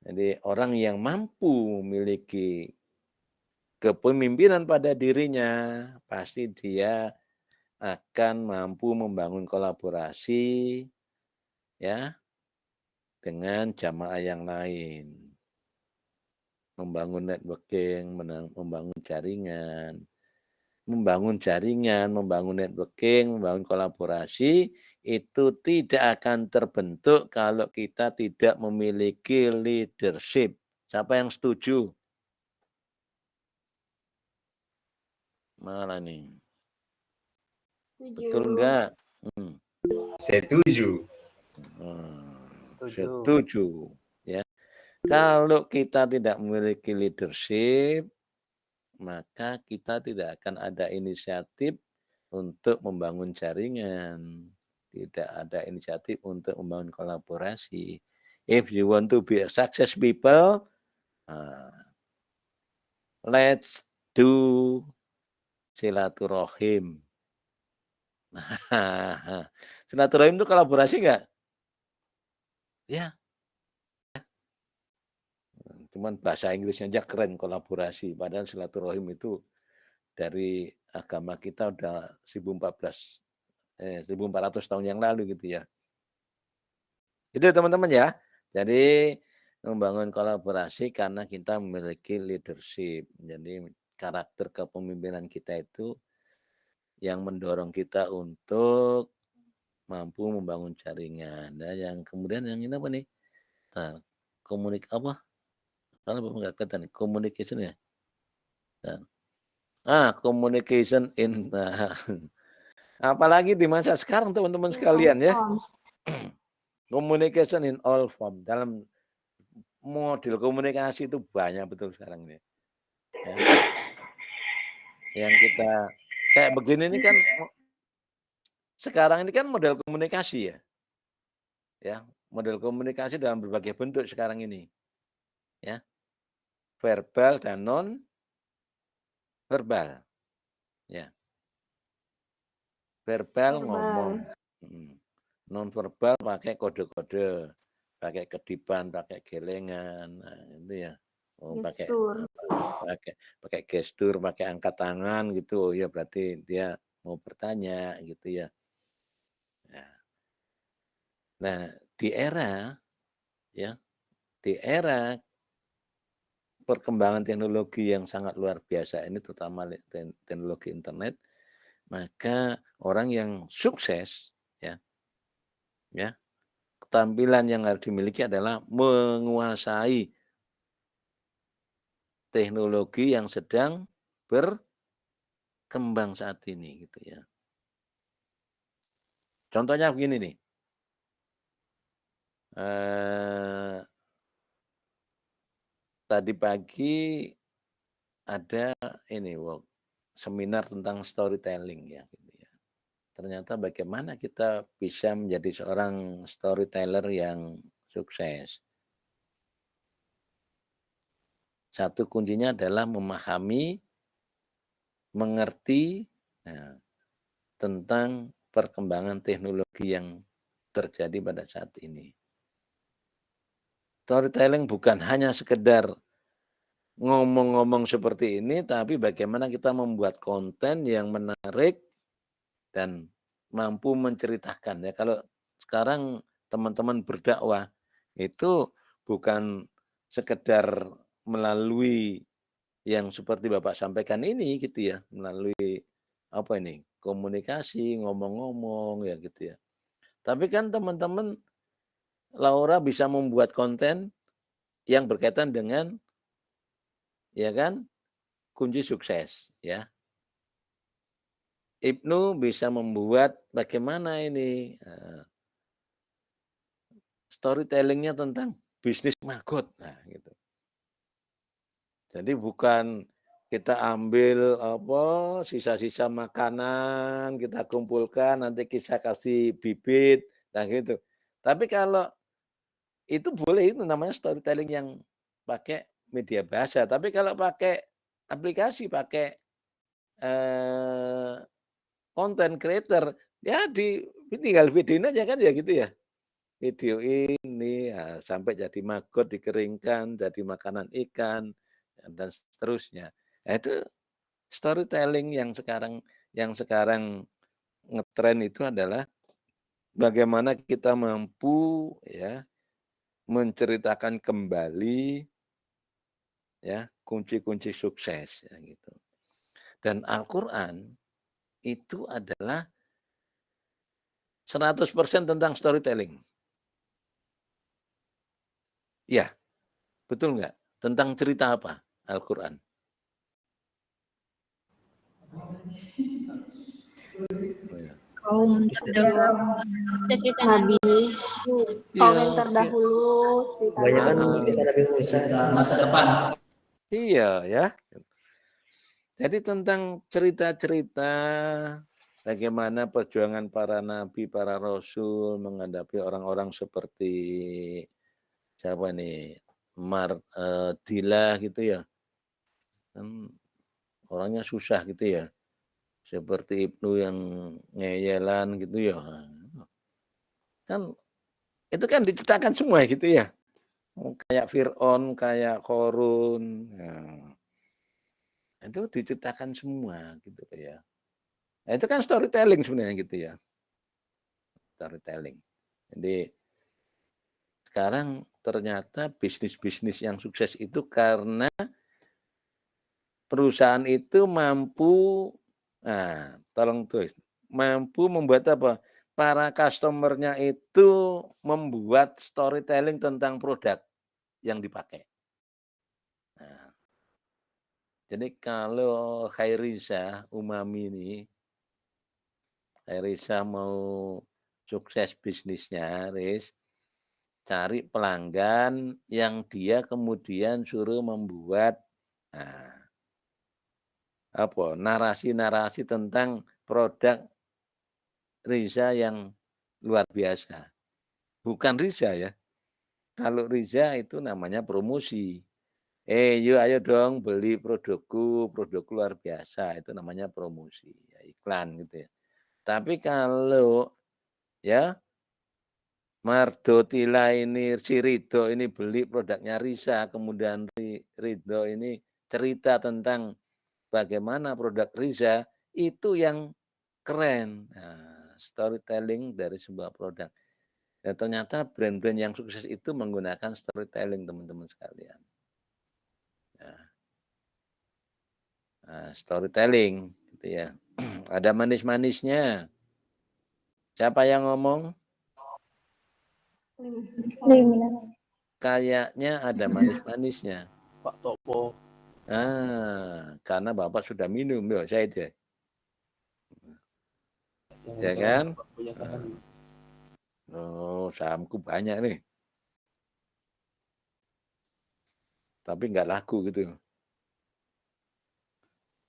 Jadi orang yang mampu memiliki kepemimpinan pada dirinya, pasti dia akan mampu membangun kolaborasi, ya, dengan jamaah yang lain. Membangun networking, membangun jaringan, membangun networking, membangun kolaborasi, itu tidak akan terbentuk kalau kita tidak memiliki leadership. Siapa yang setuju? Mana nih? Betul enggak? Setuju. Setuju. Ya. Kalau kita tidak memiliki leadership, maka kita tidak akan ada inisiatif untuk membangun jaringan. Tidak ada inisiatif untuk membangun kolaborasi. If you want to be a success people, let's do silaturahim. Silaturahim itu kolaborasi enggak? Ya. Cuman bahasa Inggrisnya aja keren, kolaborasi. Padahal silaturahim itu dari agama kita udah 1400 tahun yang lalu gitu ya. Itu teman-teman ya. Jadi membangun kolaborasi karena kita memiliki leadership. Jadi karakter kepemimpinan kita itu yang mendorong kita untuk mampu membangun jaringan. Dan yang kemudian yang ini apa nih? Kalau nggak kelihatan communication ya. Communication in apalagi di masa sekarang teman-teman sekalian ya. Communication in all form. Dalam model komunikasi itu banyak betul sekarang ini. Ya. Yang kita kayak begini ini kan sekarang ini kan model komunikasi ya. Ya, model komunikasi dalam berbagai bentuk sekarang ini. Ya. Verbal dan non verbal. Ya. Verbal ngomong. Non verbal pakai kode-kode, pakai kedipan, pakai gelengan, nah, itu ya. Pakai gestur, pakai angkat tangan gitu. Ya berarti dia mau bertanya gitu ya. Nah, di era perkembangan teknologi yang sangat luar biasa ini, terutama teknologi internet, maka orang yang sukses ya ketampilan yang harus dimiliki adalah menguasai teknologi yang sedang berkembang saat ini gitu ya. Contohnya begini nih. Tadi pagi ada ini seminar tentang storytelling ya gitu ya. ternyata bagaimana kita bisa menjadi seorang storyteller yang sukses. Satu kuncinya adalah memahami, mengerti tentang perkembangan teknologi yang terjadi pada saat ini. Storytelling bukan hanya sekedar ngomong-ngomong seperti ini, tapi bagaimana kita membuat konten yang menarik dan mampu menceritakan. Ya, kalau sekarang teman-teman berdakwah itu bukan sekedar melalui yang seperti Bapak sampaikan ini gitu ya, melalui apa ini, komunikasi, ngomong-ngomong ya gitu ya. Tapi kan teman-teman Laura bisa membuat konten yang berkaitan dengan ya kan kunci sukses ya. Ibnu bisa membuat bagaimana ini storytelling-nya tentang bisnis maggot. Nah, gitu. Jadi bukan kita ambil sisa-sisa makanan, kita kumpulkan, nanti kita kasih bibit, nah gitu. Tapi kalau itu boleh, itu namanya storytelling yang pakai media bahasa. Tapi kalau pakai aplikasi, pakai content creator, ya tinggal videoin aja kan ya gitu ya. Video ini ya, sampai jadi maggot dikeringkan, jadi makanan ikan dan seterusnya. Nah, itu storytelling yang sekarang ngetren itu adalah bagaimana kita mampu ya menceritakan kembali ya kunci-kunci sukses ya gitu. Dan Al-Qur'an itu adalah 100% tentang storytelling. Ya, betul nggak? Tentang cerita apa Al-Quran? Kaum cerita Nabi, kaum yang terdahulu, cerita Kebanyakan kisah Nabi Musa masa depan. Iya ya. Jadi tentang cerita-cerita bagaimana perjuangan para nabi, para rasul menghadapi orang-orang seperti siapa nih? Dilah gitu ya. Kan orangnya susah gitu ya. Seperti Ibnu yang ngeyelan gitu ya. Kan itu kan diceritakan semua gitu ya. Kayak Fir'aun, kayak Korun. Nah, itu diceritakan semua gitu ya. Nah, itu kan storytelling sebenarnya gitu ya. Storytelling. Jadi sekarang ternyata bisnis-bisnis yang sukses itu karena perusahaan itu mampu, nah tolong tulis, mampu membuat apa? Para customer-nya itu membuat storytelling tentang produk yang dipakai. Nah, jadi kalau Khairisa Umami ini, Khairisa mau sukses bisnisnya, Riz, cari pelanggan yang dia kemudian suruh membuat narasi-narasi tentang produk Riza yang luar biasa. Bukan Riza ya. Kalau Riza itu namanya promosi. Yuk ayo dong beli produkku, produk luar biasa. Itu namanya promosi, ya, iklan gitu ya. Tapi kalau ya Mardotila ini, si Ridho ini beli produknya Riza, kemudian Ridho ini cerita tentang bagaimana produk Riza, itu yang keren. Nah, storytelling dari sebuah produk. Dan ternyata brand-brand yang sukses itu menggunakan storytelling, teman-teman sekalian. Nah, storytelling, gitu ya. Ada manis-manisnya. Siapa yang ngomong? Kayaknya ada manis-manisnya. Pak Topo. Karena Bapak sudah minum, ya saya itu. Ya kan? Sahamku banyak nih. Tapi nggak laku gitu.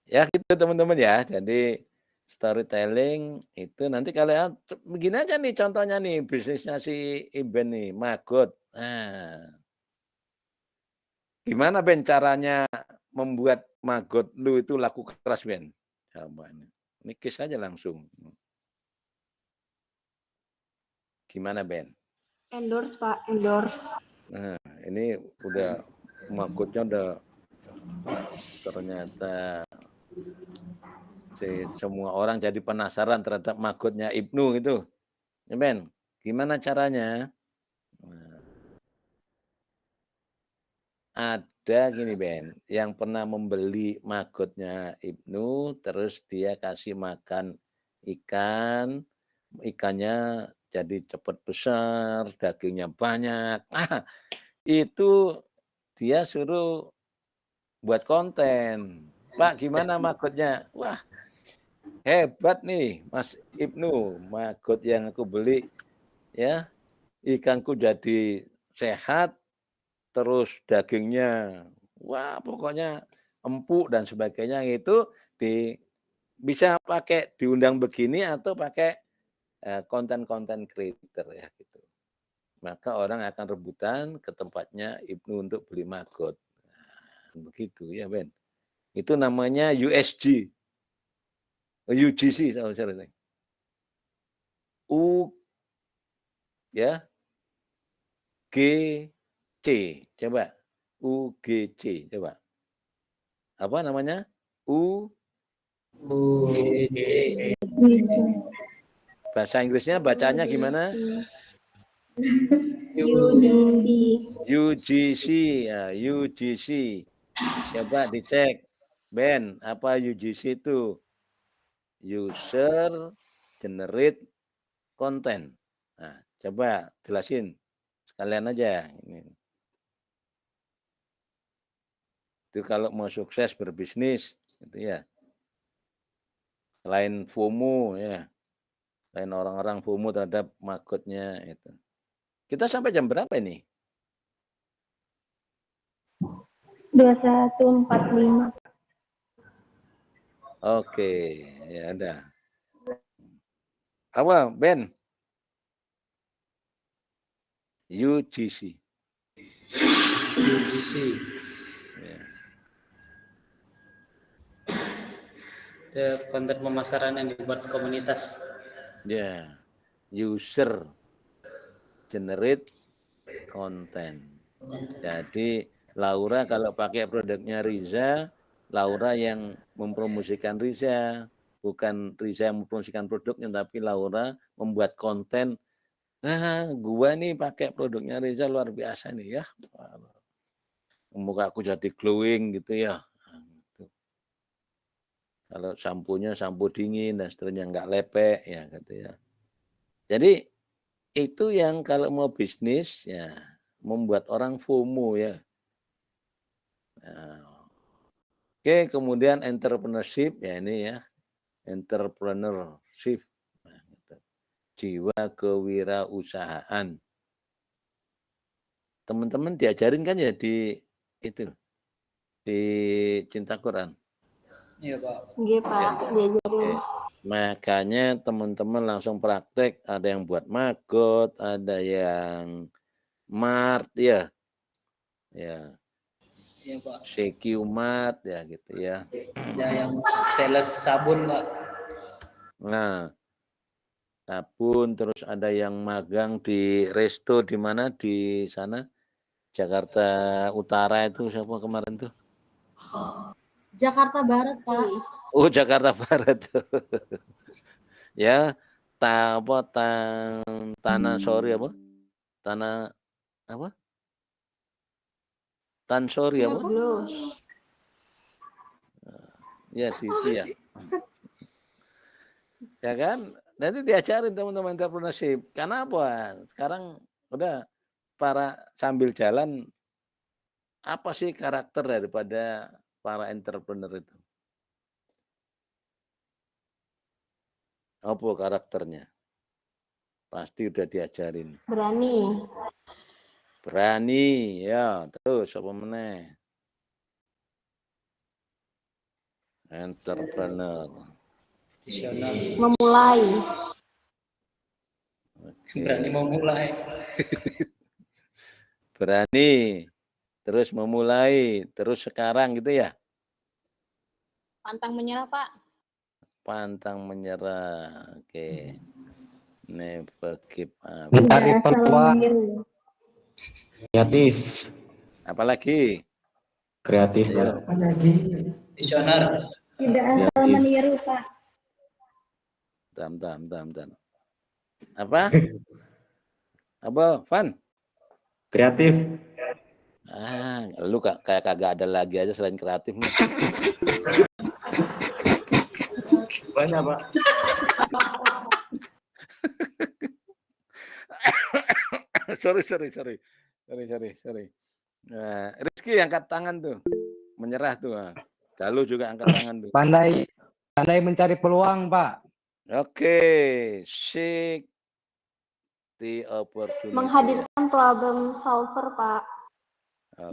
Ya gitu teman-teman ya. Jadi Storytelling itu nanti kalian begini aja nih contohnya nih bisnisnya si Iben nih, Magot. Nah, gimana Ben caranya membuat Magot lu itu laku keras Ben? Jawabannya. Ini case aja langsung. Gimana Ben? Endorse Pak, endorse. Nah, ini udah Magotnya udah ternyata semua orang jadi penasaran terhadap Magotnya Ibnu itu. Ya Ben, gimana caranya? Nah, ada gini Ben, yang pernah membeli Magotnya Ibnu, terus dia kasih makan ikan, ikannya jadi cepat besar, dagingnya banyak. Itu dia suruh buat konten. Pak, gimana Magotnya? Wah, hebat nih Mas Ibnu, Magot yang aku beli. Ya, ikanku jadi sehat, terus dagingnya, wah pokoknya empuk dan sebagainya itu bisa pakai diundang begini atau pakai konten-konten creator ya gitu. Maka orang akan rebutan ke tempatnya Ibnu untuk beli Magot. Nah, begitu ya Ben. Itu namanya USG. UGC sorry. U ya GC coba UGC coba apa namanya UGC. bahasa Inggrisnya bacanya gimana? UGC ya UGC coba dicek Ben apa UGC itu user generate content. Nah coba jelasin sekalian aja ini. Itu kalau mau sukses berbisnis itu ya. Selain FOMO ya. Selain orang-orang FOMO terhadap Magotnya itu. Kita sampai jam berapa ini? 21.45. Oke, ya ada. Apa Ben? UGC. UGC. Ya. Itu konten pemasaran yang dibuat komunitas. Ya, user generate content. Jadi Laura kalau pakai produknya Riza, Laura yang mempromosikan Riza, bukan Riza yang mempromosikan produknya, tapi Laura membuat konten. Nah, gua nih pakai produknya Riza luar biasa nih ya. Muka aku jadi glowing gitu ya. Kalau sampunya sampo dingin dan seterusnya nggak lepek ya gitu ya. Jadi itu yang kalau mau bisnis ya membuat orang FOMO ya. Nah, oke, kemudian entrepreneurship ya ini ya. Entrepreneurship. Nah, gitu. Jiwa kewirausahaan. Teman-teman diajarin kan ya di itu di Cinta Quran. Iya Pak. Iya Pak, diajarin. Makanya teman-teman langsung praktek. Ada yang buat Magot, ada yang Mart ya, ya. Iya Pak. CQ Mart ya gitu ya. Ada yang sales sabun Pak. Nah, sabun terus ada yang magang di resto di mana di sana Jakarta Utara itu siapa kemarin tuh? Jakarta Barat, Pak. Oh, Jakarta Barat. Ya, tanah sorry apa? Tanah apa? Tan sorry apa? Ya, di itu ya. Ya kan? Nanti diajarin teman-teman entrepreneurship. Karena apa? Sekarang udah para sambil jalan apa sih karakter daripada para entrepreneur itu? Apa karakternya? Pasti udah diajarin. Berani. Berani, ya. Terus apa meneh? Entrepreneur. Memulai. Berani memulai. Berani, terus memulai, terus sekarang gitu ya? Pantang menyerah, Pak. Pantang menyerah. Oke. Never give up. Mencari peluang. Kreatif. Apalagi? Kreatif, Pak. Visioner. Tidak asal meniru, Pak. Tam. Apa? Apa, Van? Kreatif. Lu kayak kagak ada lagi aja selain kreatif nih. Banyak, Pak. Sorry. Nah, Rizky angkat tangan tuh. Menyerah tuh. Galuh juga angkat tangan tuh. Pandai mencari peluang, Pak. Oke. Seek the opportunity. Menghadirkan problem solver, Pak.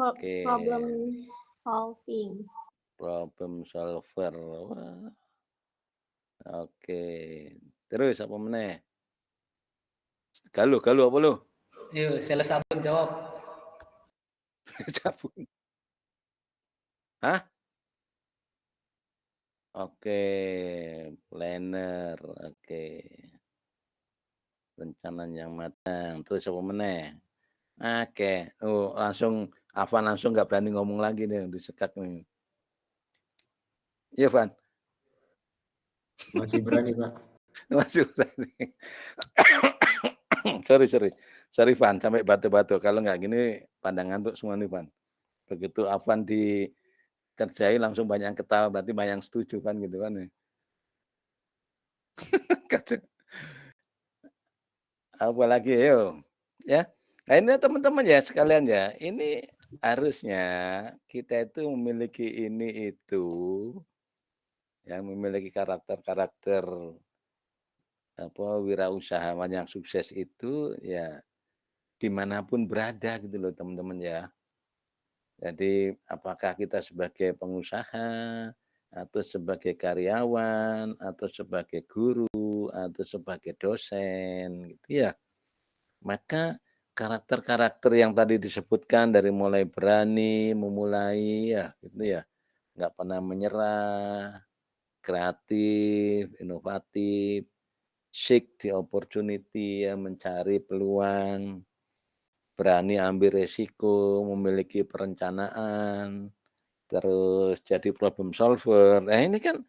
Oke. Problem solving. Problem solver. Oke. Terus apa meneh? Galuh apa lu? Yuk, sales sabun jawab. Sabun. Hah? Oke, planner. Oke. Rencana yang matang. Terus apa meneh? Oke. Langsung Afan langsung nggak berani ngomong lagi nih, disekat nih. Iya, Van. Masih berani, Pak. Masih berani. Sorry, Van, sampai batu-batu. Kalau nggak gini, pandangan ngantuk semua nih, Van. Begitu Afan dikerjai langsung banyak yang ketawa, berarti banyak yang setuju kan gitu kan ya. Apalagi ya. Nah ini teman-teman ya sekalian ya, ini harusnya kita itu memiliki ini itu, yang memiliki karakter wirausahawan yang sukses itu ya dimanapun berada gitu loh teman-teman ya. Jadi apakah kita sebagai pengusaha atau sebagai karyawan atau sebagai guru atau sebagai dosen gitu ya, maka karakter-karakter yang tadi disebutkan dari mulai berani memulai ya gitu ya, nggak pernah menyerah, kreatif, inovatif, seek the opportunity ya, mencari peluang, berani ambil resiko, memiliki perencanaan, terus jadi problem solver. Nah ini kan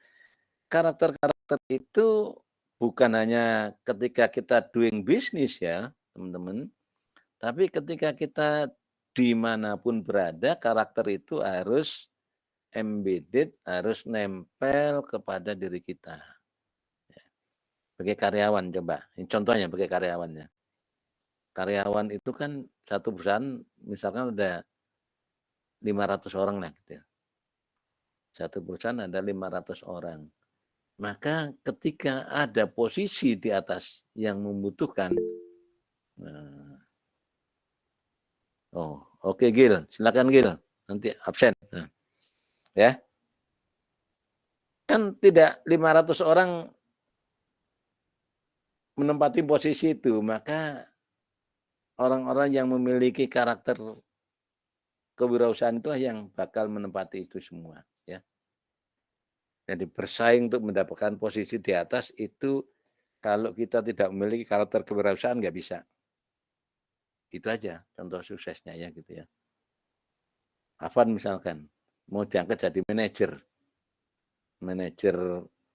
karakter-karakter itu bukan hanya ketika kita doing business ya teman-teman, tapi ketika kita dimanapun berada karakter itu harus embedded, harus nempel kepada diri kita. Sebagai karyawan coba, ini contohnya sebagai karyawannya. Karyawan itu kan satu perusahaan misalkan ada 500 orang lah gitu ya. Satu perusahaan ada 500 orang. Maka ketika ada posisi di atas yang membutuhkan, oke, Gil, silakan Gil, nanti absen. Ya. Kan tidak 500 orang menempati posisi itu, maka orang-orang yang memiliki karakter kewirausahaan itulah yang bakal menempati itu semua, ya. Jadi bersaing untuk mendapatkan posisi di atas itu kalau kita tidak memiliki karakter kewirausahaan nggak bisa. Itu aja contoh suksesnya ya gitu ya. Afan misalkan mau diangkat jadi manajer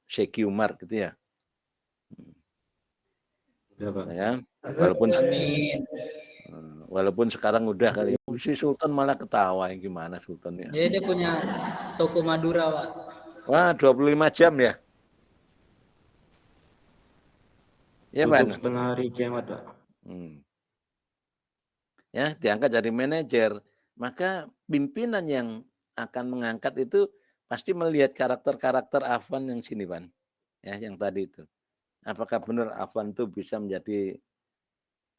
CQ Mart gitu ya. Ya, Pak. Ya, walaupun sekarang udah kali si Sultan malah ketawa gimana Sultan ya. Jadi dia punya toko Madura, Pak. Wah, 25 jam ya. Ya, Pak. Setengah hari kiamat, Pak. Ya, diangkat jadi manajer, maka pimpinan yang akan mengangkat itu pasti melihat karakter-karakter Afan yang sini, Pak. Ya, yang tadi itu. Apakah benar Afan itu bisa menjadi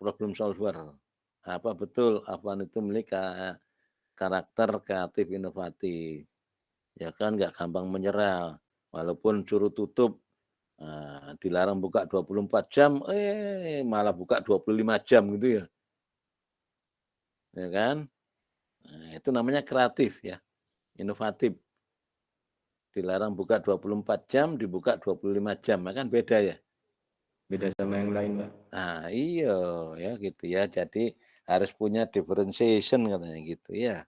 problem solver? Apa betul Afan itu memiliki karakter kreatif inovatif? Ya kan nggak gampang menyerah, walaupun suruh tutup Dilarang buka 24 jam, malah buka 25 jam gitu ya. Ya kan? Nah, itu namanya kreatif ya, inovatif. Dilarang buka 24 jam, dibuka 25 jam, kan beda ya. Beda sama yang lain, Pak. Nah, iya ya gitu ya. Jadi harus punya differentiation katanya gitu ya.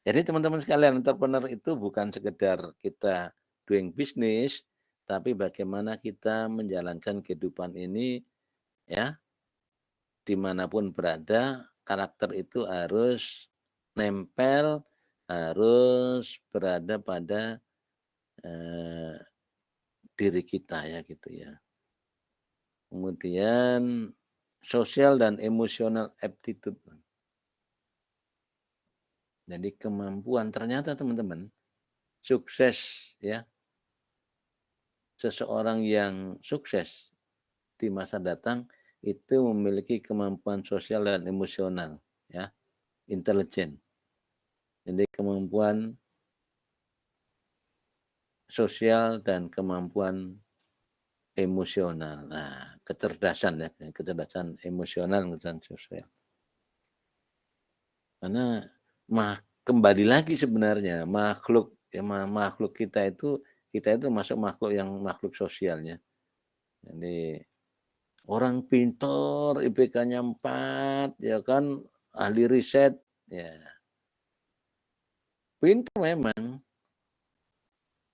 Jadi teman-teman sekalian, entrepreneur itu bukan sekedar kita doing business, tapi bagaimana kita menjalankan kehidupan ini ya, dimanapun berada, karakter itu harus nempel, harus berada pada diri kita ya gitu ya. Kemudian sosial dan emosional aptitude. Jadi kemampuan, ternyata teman-teman, sukses ya, seseorang yang sukses di masa datang itu memiliki kemampuan sosial dan emosional ya, intelijen. Jadi kemampuan sosial dan kemampuan emosional. Nah, kecerdasan ya, kecerdasan emosional dan sosial. Karena kembali lagi sebenarnya makhluk ya, makhluk kita itu masuk makhluk yang makhluk sosialnya. Jadi orang pintar, IPK-nya 4, ya kan, ahli riset, ya pintar memang.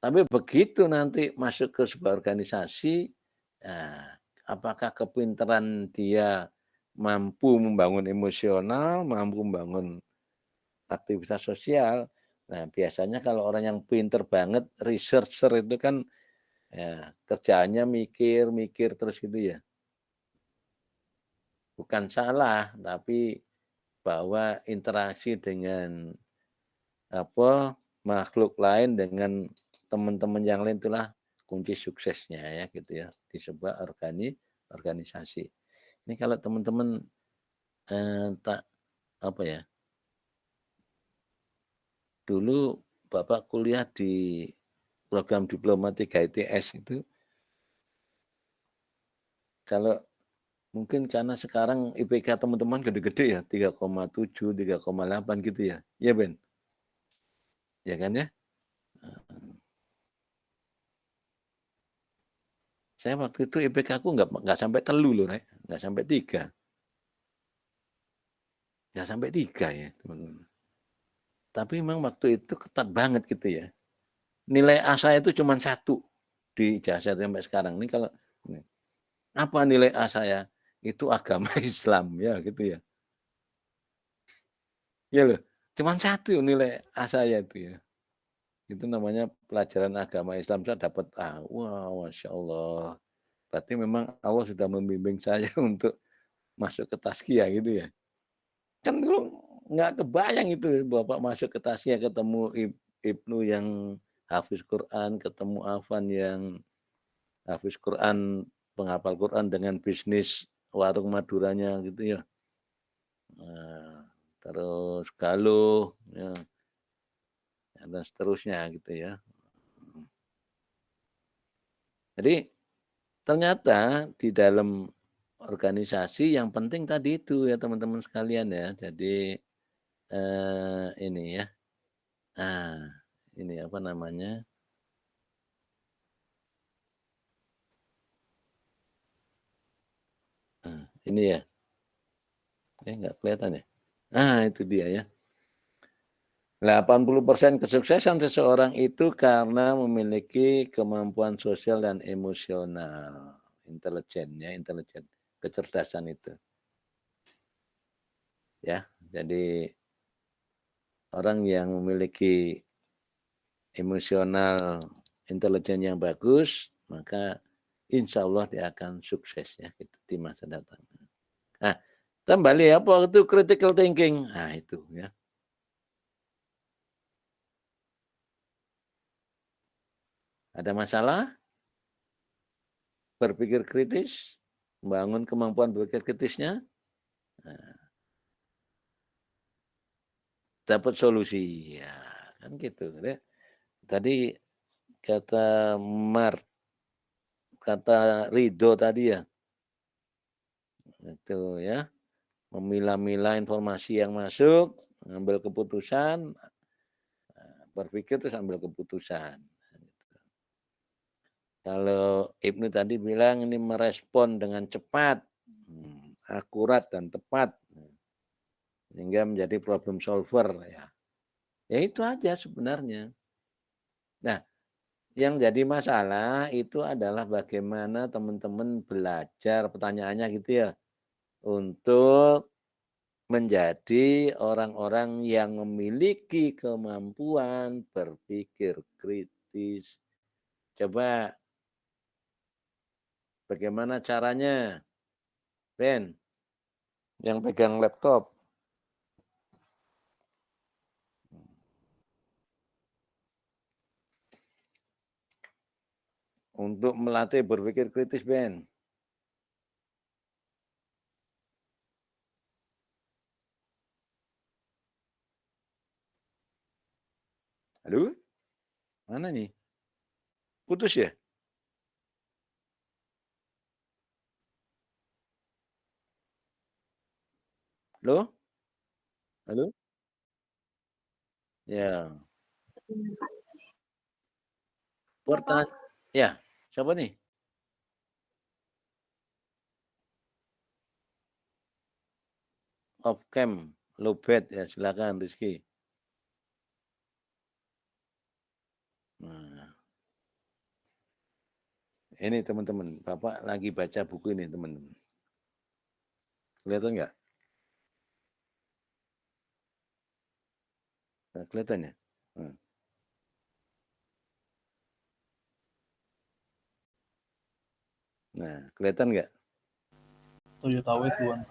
Tapi begitu nanti masuk ke sebuah organisasi, nah, apakah kepintaran dia mampu membangun emosional, mampu membangun aktivitas sosial. Nah, biasanya kalau orang yang pinter banget, researcher itu kan ya, kerjaannya mikir terus gitu ya. Bukan salah, tapi bahwa interaksi dengan makhluk lain, dengan teman-teman yang lain, itulah kunci suksesnya ya gitu ya di sebuah organisasi. Ini kalau teman-teman tak apa ya, dulu Bapak kuliah di program diploma 3 ITS itu, kalau mungkin karena sekarang IPK teman-teman gede-gede ya, 3,7, 3,8 gitu ya. Iya, Ben? Ya kan ya? Saya waktu itu IPK aku nggak sampai telu loh, Rek. Nggak sampai 3. Nggak sampai 3 ya, teman-teman. Tapi memang waktu itu ketat banget gitu ya. Nilai A saya itu cuma 1 di ijazah sampai sekarang. Ini kalau apa nilai A saya? Itu agama Islam ya gitu ya. Ya loh, cuma 1 nilai A saya itu ya. Itu namanya pelajaran agama Islam, saya dapat A. Wow, Masya Allah. Berarti memang Allah sudah membimbing saya untuk masuk ke Tazkiyah gitu ya. Kan dulu nggak kebayang itu Bapak masuk ke Tazkiyah, ketemu Ibnu yang hafiz Quran, ketemu Afan yang hafiz Quran, penghafal Quran dengan bisnis warung Maduranya gitu ya. Nah, terus Galuh ya, dan seterusnya gitu ya. Jadi ternyata di dalam organisasi yang penting tadi itu ya teman-teman sekalian ya. Jadi ini ya. Nah, ini apa namanya? Nah, ini ya. Nggak kelihatan ya. Nah, itu dia ya. 80% kesuksesan seseorang itu karena memiliki kemampuan sosial dan emosional. Intelijen, kecerdasan itu. Ya, jadi orang yang memiliki emosional, intelijen yang bagus, maka insya Allah dia akan sukses ya gitu, di masa datang. Nah, kembali apa itu critical thinking? Nah, itu ya. Ada masalah? Berpikir kritis, membangun kemampuan berpikir kritisnya, nah, dapat solusi. Ya, kan gitu. Ya. Tadi kata Mark kata Ridho tadi ya. Itu ya. Memilah-milah informasi yang masuk, mengambil keputusan, berpikir terus ambil keputusan. Kalau Ibnu tadi bilang ini merespon dengan cepat, akurat dan tepat, sehingga menjadi problem solver ya. Ya itu aja sebenarnya. Nah, yang jadi masalah itu adalah bagaimana teman-teman belajar, pertanyaannya gitu ya, untuk menjadi orang-orang yang memiliki kemampuan berpikir kritis. Coba bagaimana caranya, Ben, yang pegang laptop? Untuk melatih berpikir kritis, Ben. Halo? Mana nih? Putus ya? Halo? Halo? Ya. Pertanyaan. Ya, siapa nih? Off cam, lowbat ya, silakan Rizky. Nah. Ini teman-teman, Bapak lagi baca buku ini teman-teman. Kelihatan nggak? Nah, kelihatan ya? Nah, kelihatan nggak? Toyota W1.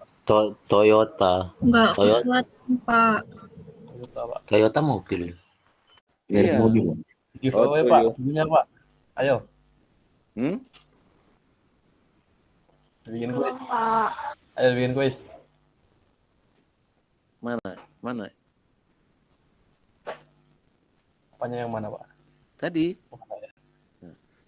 Toyota. Enggak Toyota. kuat, Pak. Toyota, Pak. Toyota mobil. Iya. Mobil. Giveaway, Pak. Bukunya, Pak. Ayo. Bikin kuis. Ayo bikin kuis. Mana? Apanya yang mana, Pak? Tadi.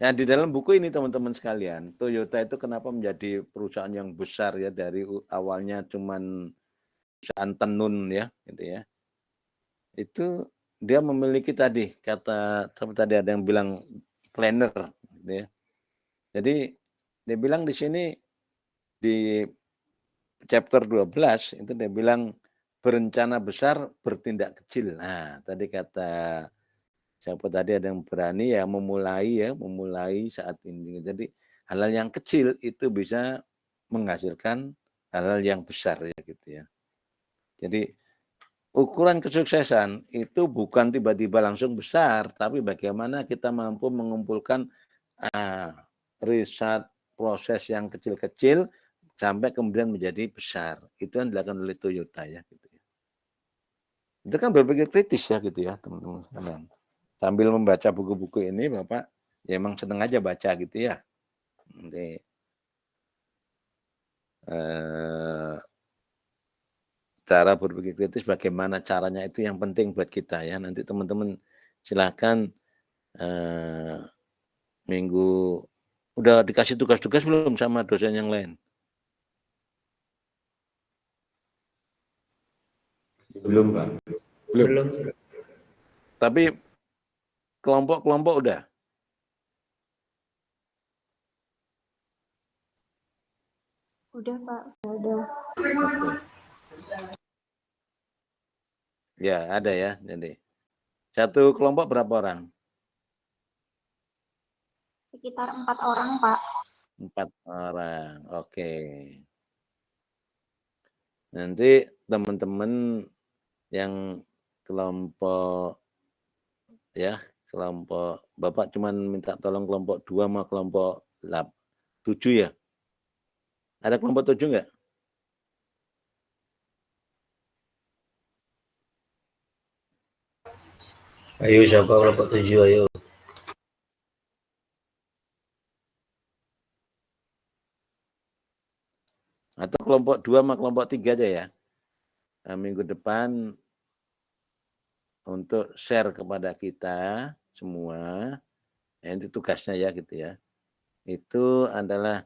Nah, di dalam buku ini teman-teman sekalian, Toyota itu kenapa menjadi perusahaan yang besar ya, dari awalnya cuman perusahaan tenun ya, gitu ya. Itu dia memiliki tadi tadi ada yang bilang planner, gitu ya. Jadi dia bilang di sini di chapter 12 itu dia bilang berencana besar, bertindak kecil. Nah, tadi kata siapa tadi ada yang berani ya memulai saat ini. Jadi hal-hal yang kecil itu bisa menghasilkan hal-hal yang besar ya gitu ya. Jadi ukuran kesuksesan itu bukan tiba-tiba langsung besar, tapi bagaimana kita mampu mengumpulkan riset proses yang kecil-kecil sampai kemudian menjadi besar. Itu yang dilakukan oleh Toyota ya gitu ya. Itu kan berpikir kritis ya gitu ya teman-teman sekalian. Sambil membaca buku-buku ini Bapak ya emang seneng aja baca gitu ya. Nanti cara berpikir kritis bagaimana caranya itu yang penting buat kita ya. Nanti teman-teman silakan minggu udah dikasih tugas-tugas belum sama dosen yang lain? Belum, Pak. Belum. Tapi kelompok-kelompok udah? Udah, Pak. Udah. Ya, ada ya. Jadi satu kelompok berapa orang? Sekitar 4 orang, Pak. 4 orang. Oke. Nanti teman-teman yang kelompok Bapak cuman minta tolong kelompok 2 sama kelompok 7 ya? Ada kelompok 7 enggak? Ayo siapa kelompok 7 ayo. Atau kelompok 2 sama kelompok 3 aja ya? Nah, minggu depan untuk share kepada kita semua, ya, itu tugasnya ya gitu ya. itu adalah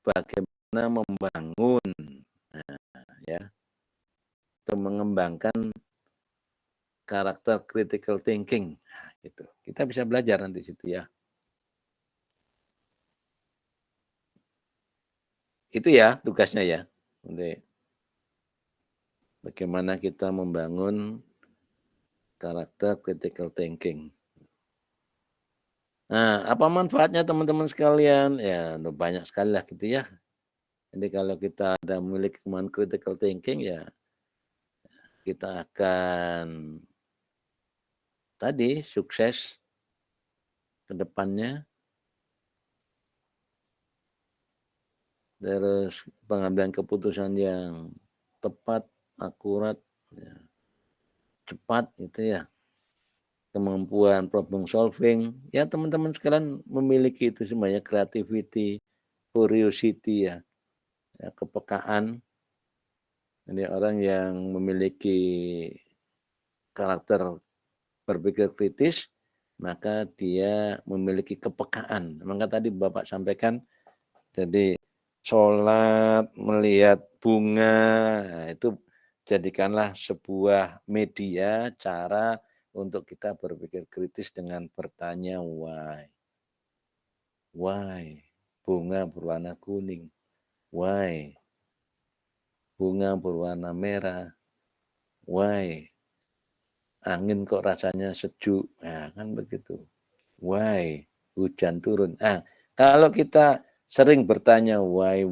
bagaimana membangun, ya, atau mengembangkan karakter critical thinking. Nah, gitu. Kita bisa belajar nanti situ ya. Itu ya tugasnya ya. Nanti bagaimana kita membangun karakter critical thinking. Nah, apa manfaatnya teman-teman sekalian? Ya, banyak sekali lah gitu ya. Jadi kalau kita ada memiliki kemampuan critical thinking, ya kita akan tadi sukses ke depannya. Terus pengambilan keputusan yang tepat, akurat, ya, cepat gitu ya. Kemampuan problem solving, ya teman-teman sekalian memiliki itu semuanya, creativity, curiosity ya, kepekaan. Jadi orang yang memiliki karakter berpikir kritis, maka dia memiliki kepekaan. Maka tadi Bapak sampaikan, jadi sholat, melihat bunga, nah itu jadikanlah sebuah media, cara untuk kita berpikir kritis dengan bertanya why. Why? Bunga berwarna kuning. Why? Bunga berwarna merah. Why? Angin kok rasanya sejuk. Nah, kan begitu. Why? Hujan turun. Kalau kita sering bertanya why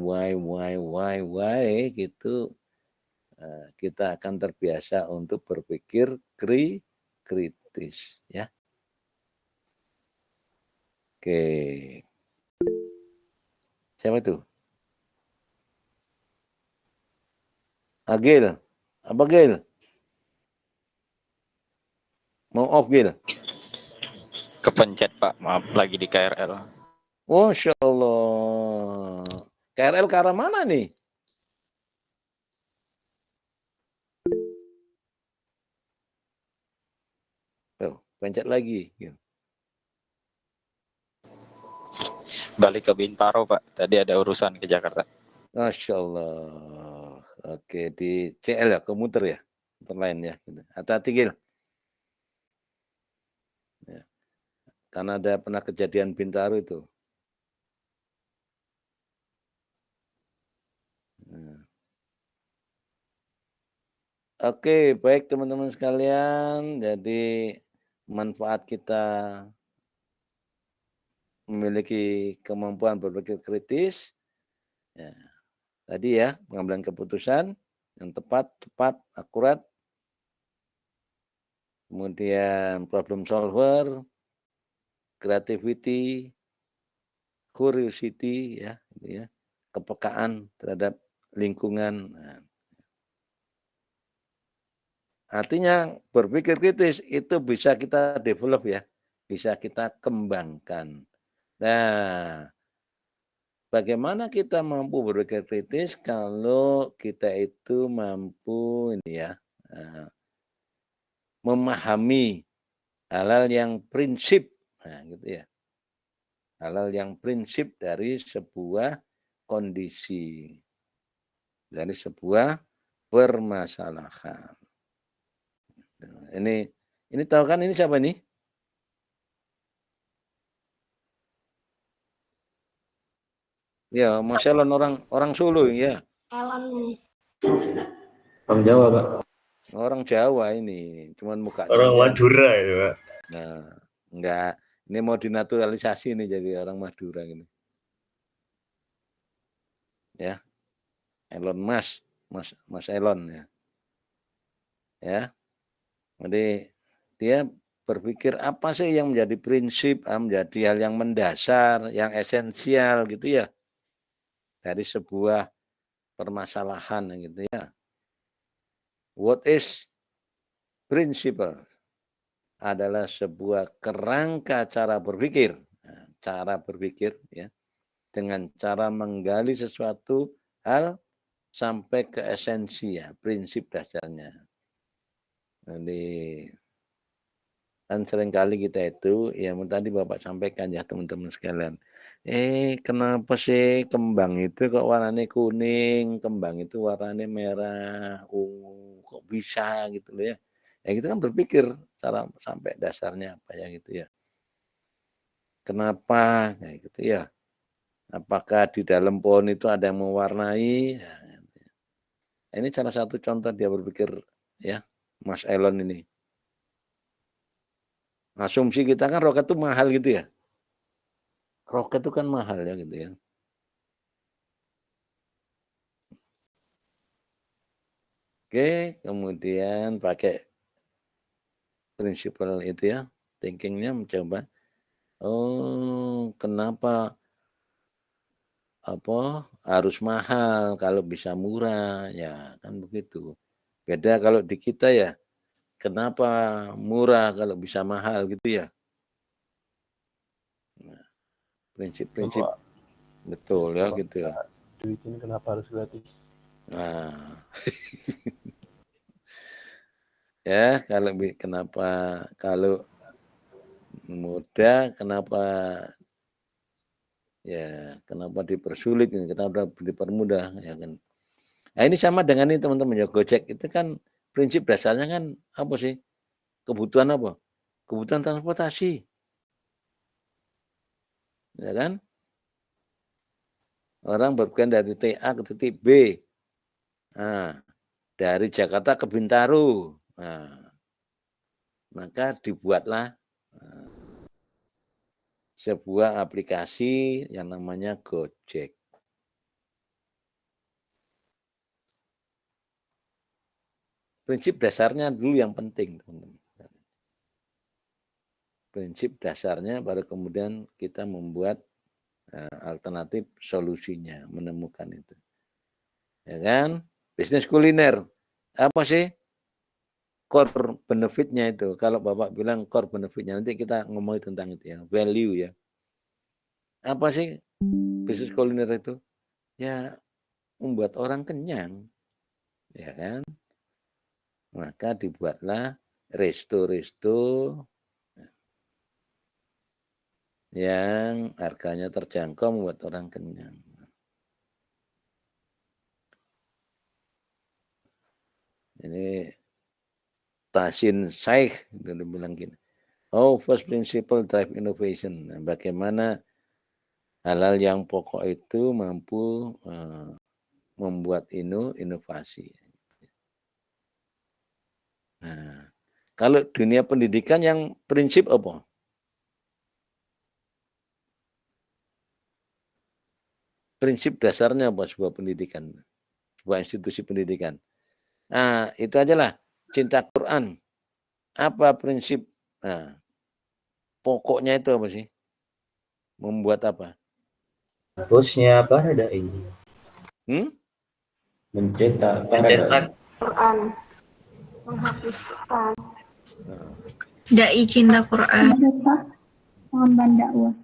gitu, kita akan terbiasa untuk berpikir kritis ya. Oke. Siapa itu? Agil. Apa Gil? Mau off Gil? Kepencet Pak, maaf lagi di KRL. Oh, Masya Allah. KRL ke arah mana nih? Oh, pencet lagi. Balik ke Bintaro Pak, tadi ada urusan ke Jakarta. Masya Allah. Oke, di CL ya, komuter ya, komuter lain ya. Hati-hati Gil. Ya. Karena ada pernah kejadian Bintaro itu. Nah. Oke, baik teman-teman sekalian. Jadi manfaat kita memiliki kemampuan berpikir kritis. Ya. Tadi ya, pengambilan keputusan yang tepat, cepat, akurat. Kemudian problem solver, creativity, curiosity ya, kepekaan terhadap lingkungan. Nah, artinya berpikir kritis itu bisa kita develop ya, bisa kita kembangkan. Nah, bagaimana kita mampu berpikir kritis kalau kita itu mampu ini ya, memahami hal-hal yang prinsip, nah gitu ya. Hal-hal yang prinsip dari sebuah kondisi, dari sebuah permasalahan. Ini tahu kan ini siapa nih? Ya, Mas Elon orang Solo ya. Elon. Orang Jawa Pak. Orang Jawa ini, cuman mukanya. Orang Madura ya Pak. Nah, enggak. Ini mau dinaturalisasi nih jadi orang Madura gitu. Ya, Elon Musk, Mas Elon ya. Ya, jadi dia berpikir apa sih yang menjadi prinsip, menjadi hal yang mendasar, yang esensial gitu ya, dari sebuah permasalahan gitu ya. What is principle? Adalah sebuah kerangka cara berpikir, ya, dengan cara menggali sesuatu hal sampai ke esensi ya, prinsip dasarnya. Jadi kan seringkali kita itu, ya tadi Bapak sampaikan ya teman-teman sekalian, Kenapa sih kembang itu kok warnanya kuning, kembang itu warnanya merah, ungu, kok bisa gitu loh ya. Ya gitu kan berpikir cara sampai dasarnya apa ya gitu ya. Kenapa kayak gitu ya. Apakah di dalam pohon itu ada yang mewarnai? Ya, gitu ya. Ini salah satu contoh dia berpikir ya, Mas Elon ini. Asumsi kita kan roket itu mahal gitu ya. Roket itu kan mahal ya gitu ya. Oke, kemudian pakai prinsipal itu ya, thinkingnya mencoba. Oh, kenapa harus mahal kalau bisa murah? Ya kan begitu. Beda kalau di kita ya, kenapa murah kalau bisa mahal gitu ya? Nah, prinsip-prinsip betul ya gitu ya. Duit ini kenapa harus gratis? Nah, ya kenapa kalau mudah, kenapa dipersulit, kenapa dipermudah ya kan? Nah ini sama dengan ini teman-teman ya, Gojek itu kan prinsip dasarnya kan apa sih? Kebutuhan apa? Kebutuhan transportasi, ya kan? Orang berpergian dari titik A ke titik B. Nah, dari Jakarta ke Bintaro. Nah, maka dibuatlah sebuah aplikasi yang namanya Gojek. Prinsip dasarnya dulu yang penting, teman-teman. Prinsip dasarnya baru kemudian kita membuat alternatif solusinya, menemukan itu. Ya kan? Bisnis kuliner. Apa sih core benefitnya itu? Kalau Bapak bilang core benefitnya, nanti kita ngomong tentang itu ya, value ya. Apa sih bisnis kuliner itu? Ya membuat orang kenyang. Ya kan? Maka dibuatlah resto-resto yang harganya terjangkau membuat orang kenyang. Ini Tasin Shaikh itu bilang gini. Oh, first principle drive innovation. Nah, bagaimana hal-hal yang pokok itu mampu membuat inovasi. Nah, kalau dunia pendidikan yang prinsip apa? Prinsip dasarnya apa sebuah pendidikan, sebuah institusi pendidikan. Nah, itu aja lah. Cinta Quran. Apa prinsip? Nah, pokoknya itu apa sih? Membuat apa? Bosnya para dai. Mencetak Quran. Menghapuskan. Dai cinta Quran. Pengemban dakwah.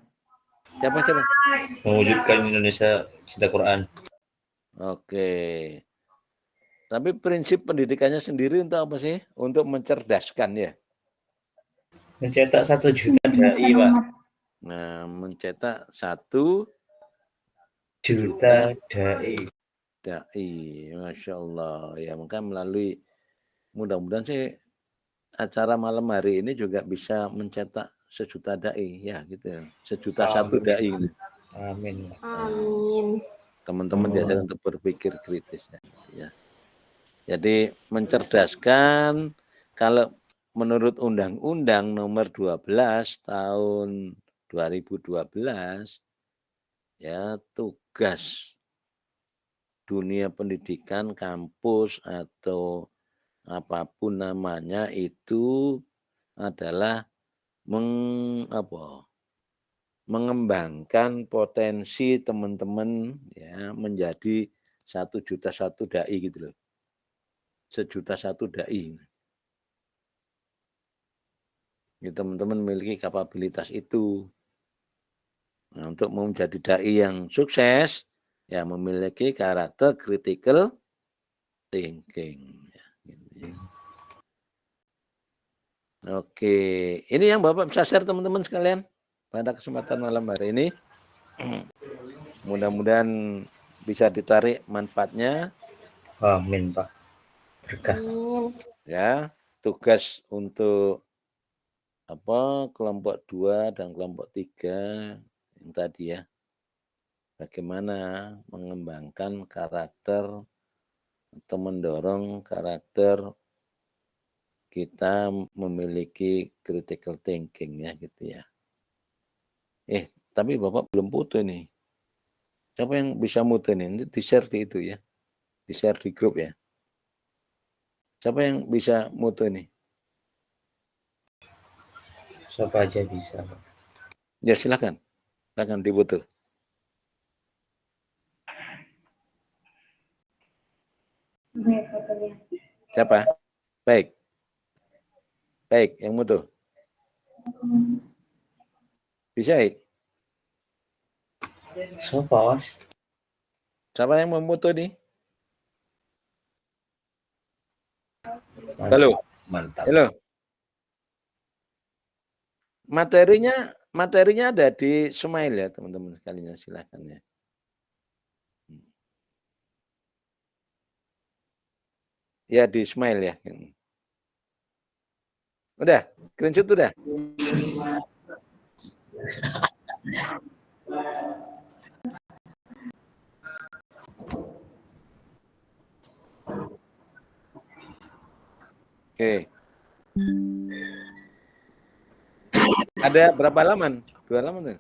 Siapa? Mewujudkan Indonesia cinta Quran. Oke. Tapi prinsip pendidikannya sendiri untuk apa sih? Untuk mencerdaskan ya. Mencetak 1 juta dai, Pak. Nah, mencetak 1 juta dai. Masya Allah. Ya, maka melalui mudah-mudahan sih acara malam hari ini juga bisa mencetak 1 juta dai ya gitu ya. 1.000.001 dai gitu. Amin. Amin. Teman-teman diajar untuk berpikir kritis ya. Jadi mencerdaskan, kalau menurut Undang-Undang Nomor 12 Tahun 2012 ya, tugas dunia pendidikan, kampus atau apapun namanya itu adalah mengembangkan potensi teman-teman ya menjadi 1.000.001 dai gitu loh. 1.000.001 dai. Ya, teman-teman memiliki kapabilitas itu. Nah, untuk menjadi dai yang sukses ya memiliki karakter critical thinking. Oke, ini yang Bapak bisa share teman-teman sekalian pada kesempatan malam hari ini. Mudah-mudahan bisa ditarik manfaatnya. Amin, Pak. Berkah. Ya, tugas untuk kelompok 2 dan kelompok 3 yang tadi ya. Bagaimana mengembangkan karakter atau mendorong karakter kita memiliki critical thinking ya gitu ya. Tapi Bapak belum foto nih. Siapa yang bisa foto nih? Ini di-share di itu ya. Di-share di grup ya. Siapa yang bisa foto nih? Siapa aja bisa. Ya silakan. Silakan difoto. Siapa? Baik, yang foto. Bisa, Siapa, Mas? Siapa yang mau foto nih? Halo. Mantap. Halo. Materinya ada di Smile ya, teman-teman sekalian, silakan ya. Ya di Smile ya. Udah, screenshot udah. Oke. Ada berapa halaman? 2 halaman tuh?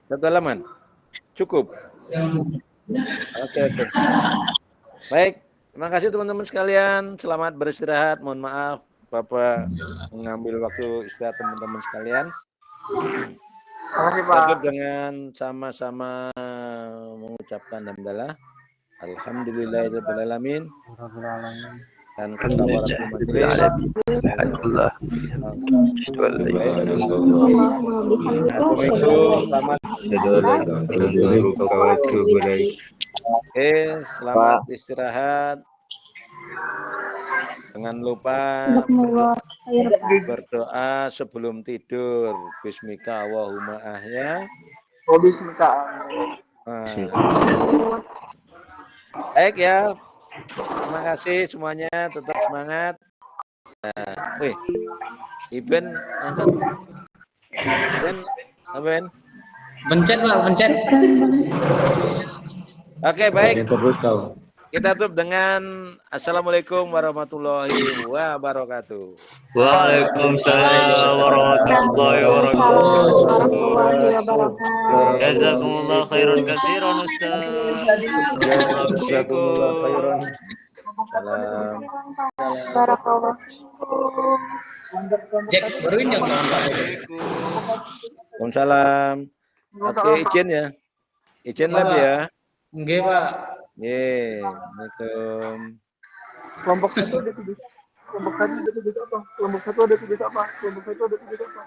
1 halaman? Cukup? Oke. Baik, terima kasih teman-teman sekalian. Selamat beristirahat. Mohon maaf Bapak mengambil waktu istirahat teman-teman sekalian. Terima kasih, Pak. Tutup dengan sama-sama mengucapkan hamdalah. Alhamdulillahirrahmanirrahim. Dan kafaratul majelis. Selamat istirahat. Jangan lupa berdoa sebelum tidur. Bismika Allahumma ahya. Bismika. Baik ya. Terima kasih semuanya, tetap semangat. Iben angkat. Ben. Pencet, Pak, pencet. Oke, baik. Terus kau. Kita tutup dengan Assalamualaikum warahmatullahi wabarakatuh. Waalaikumsalam warahmatullahi wabarakatuh. Jazakumullah khairan katsiran Ustaz. Jazakumullah khairan. Salam. Barakallahu fikum. Cek baru ini yang Waalaikumsalam. Oke, izin ya. Izin lab ya. Nggih, Pak. Assalamualaikum. Kelompok 1 ada tugas apa? Kelompok 1 ada tugas apa?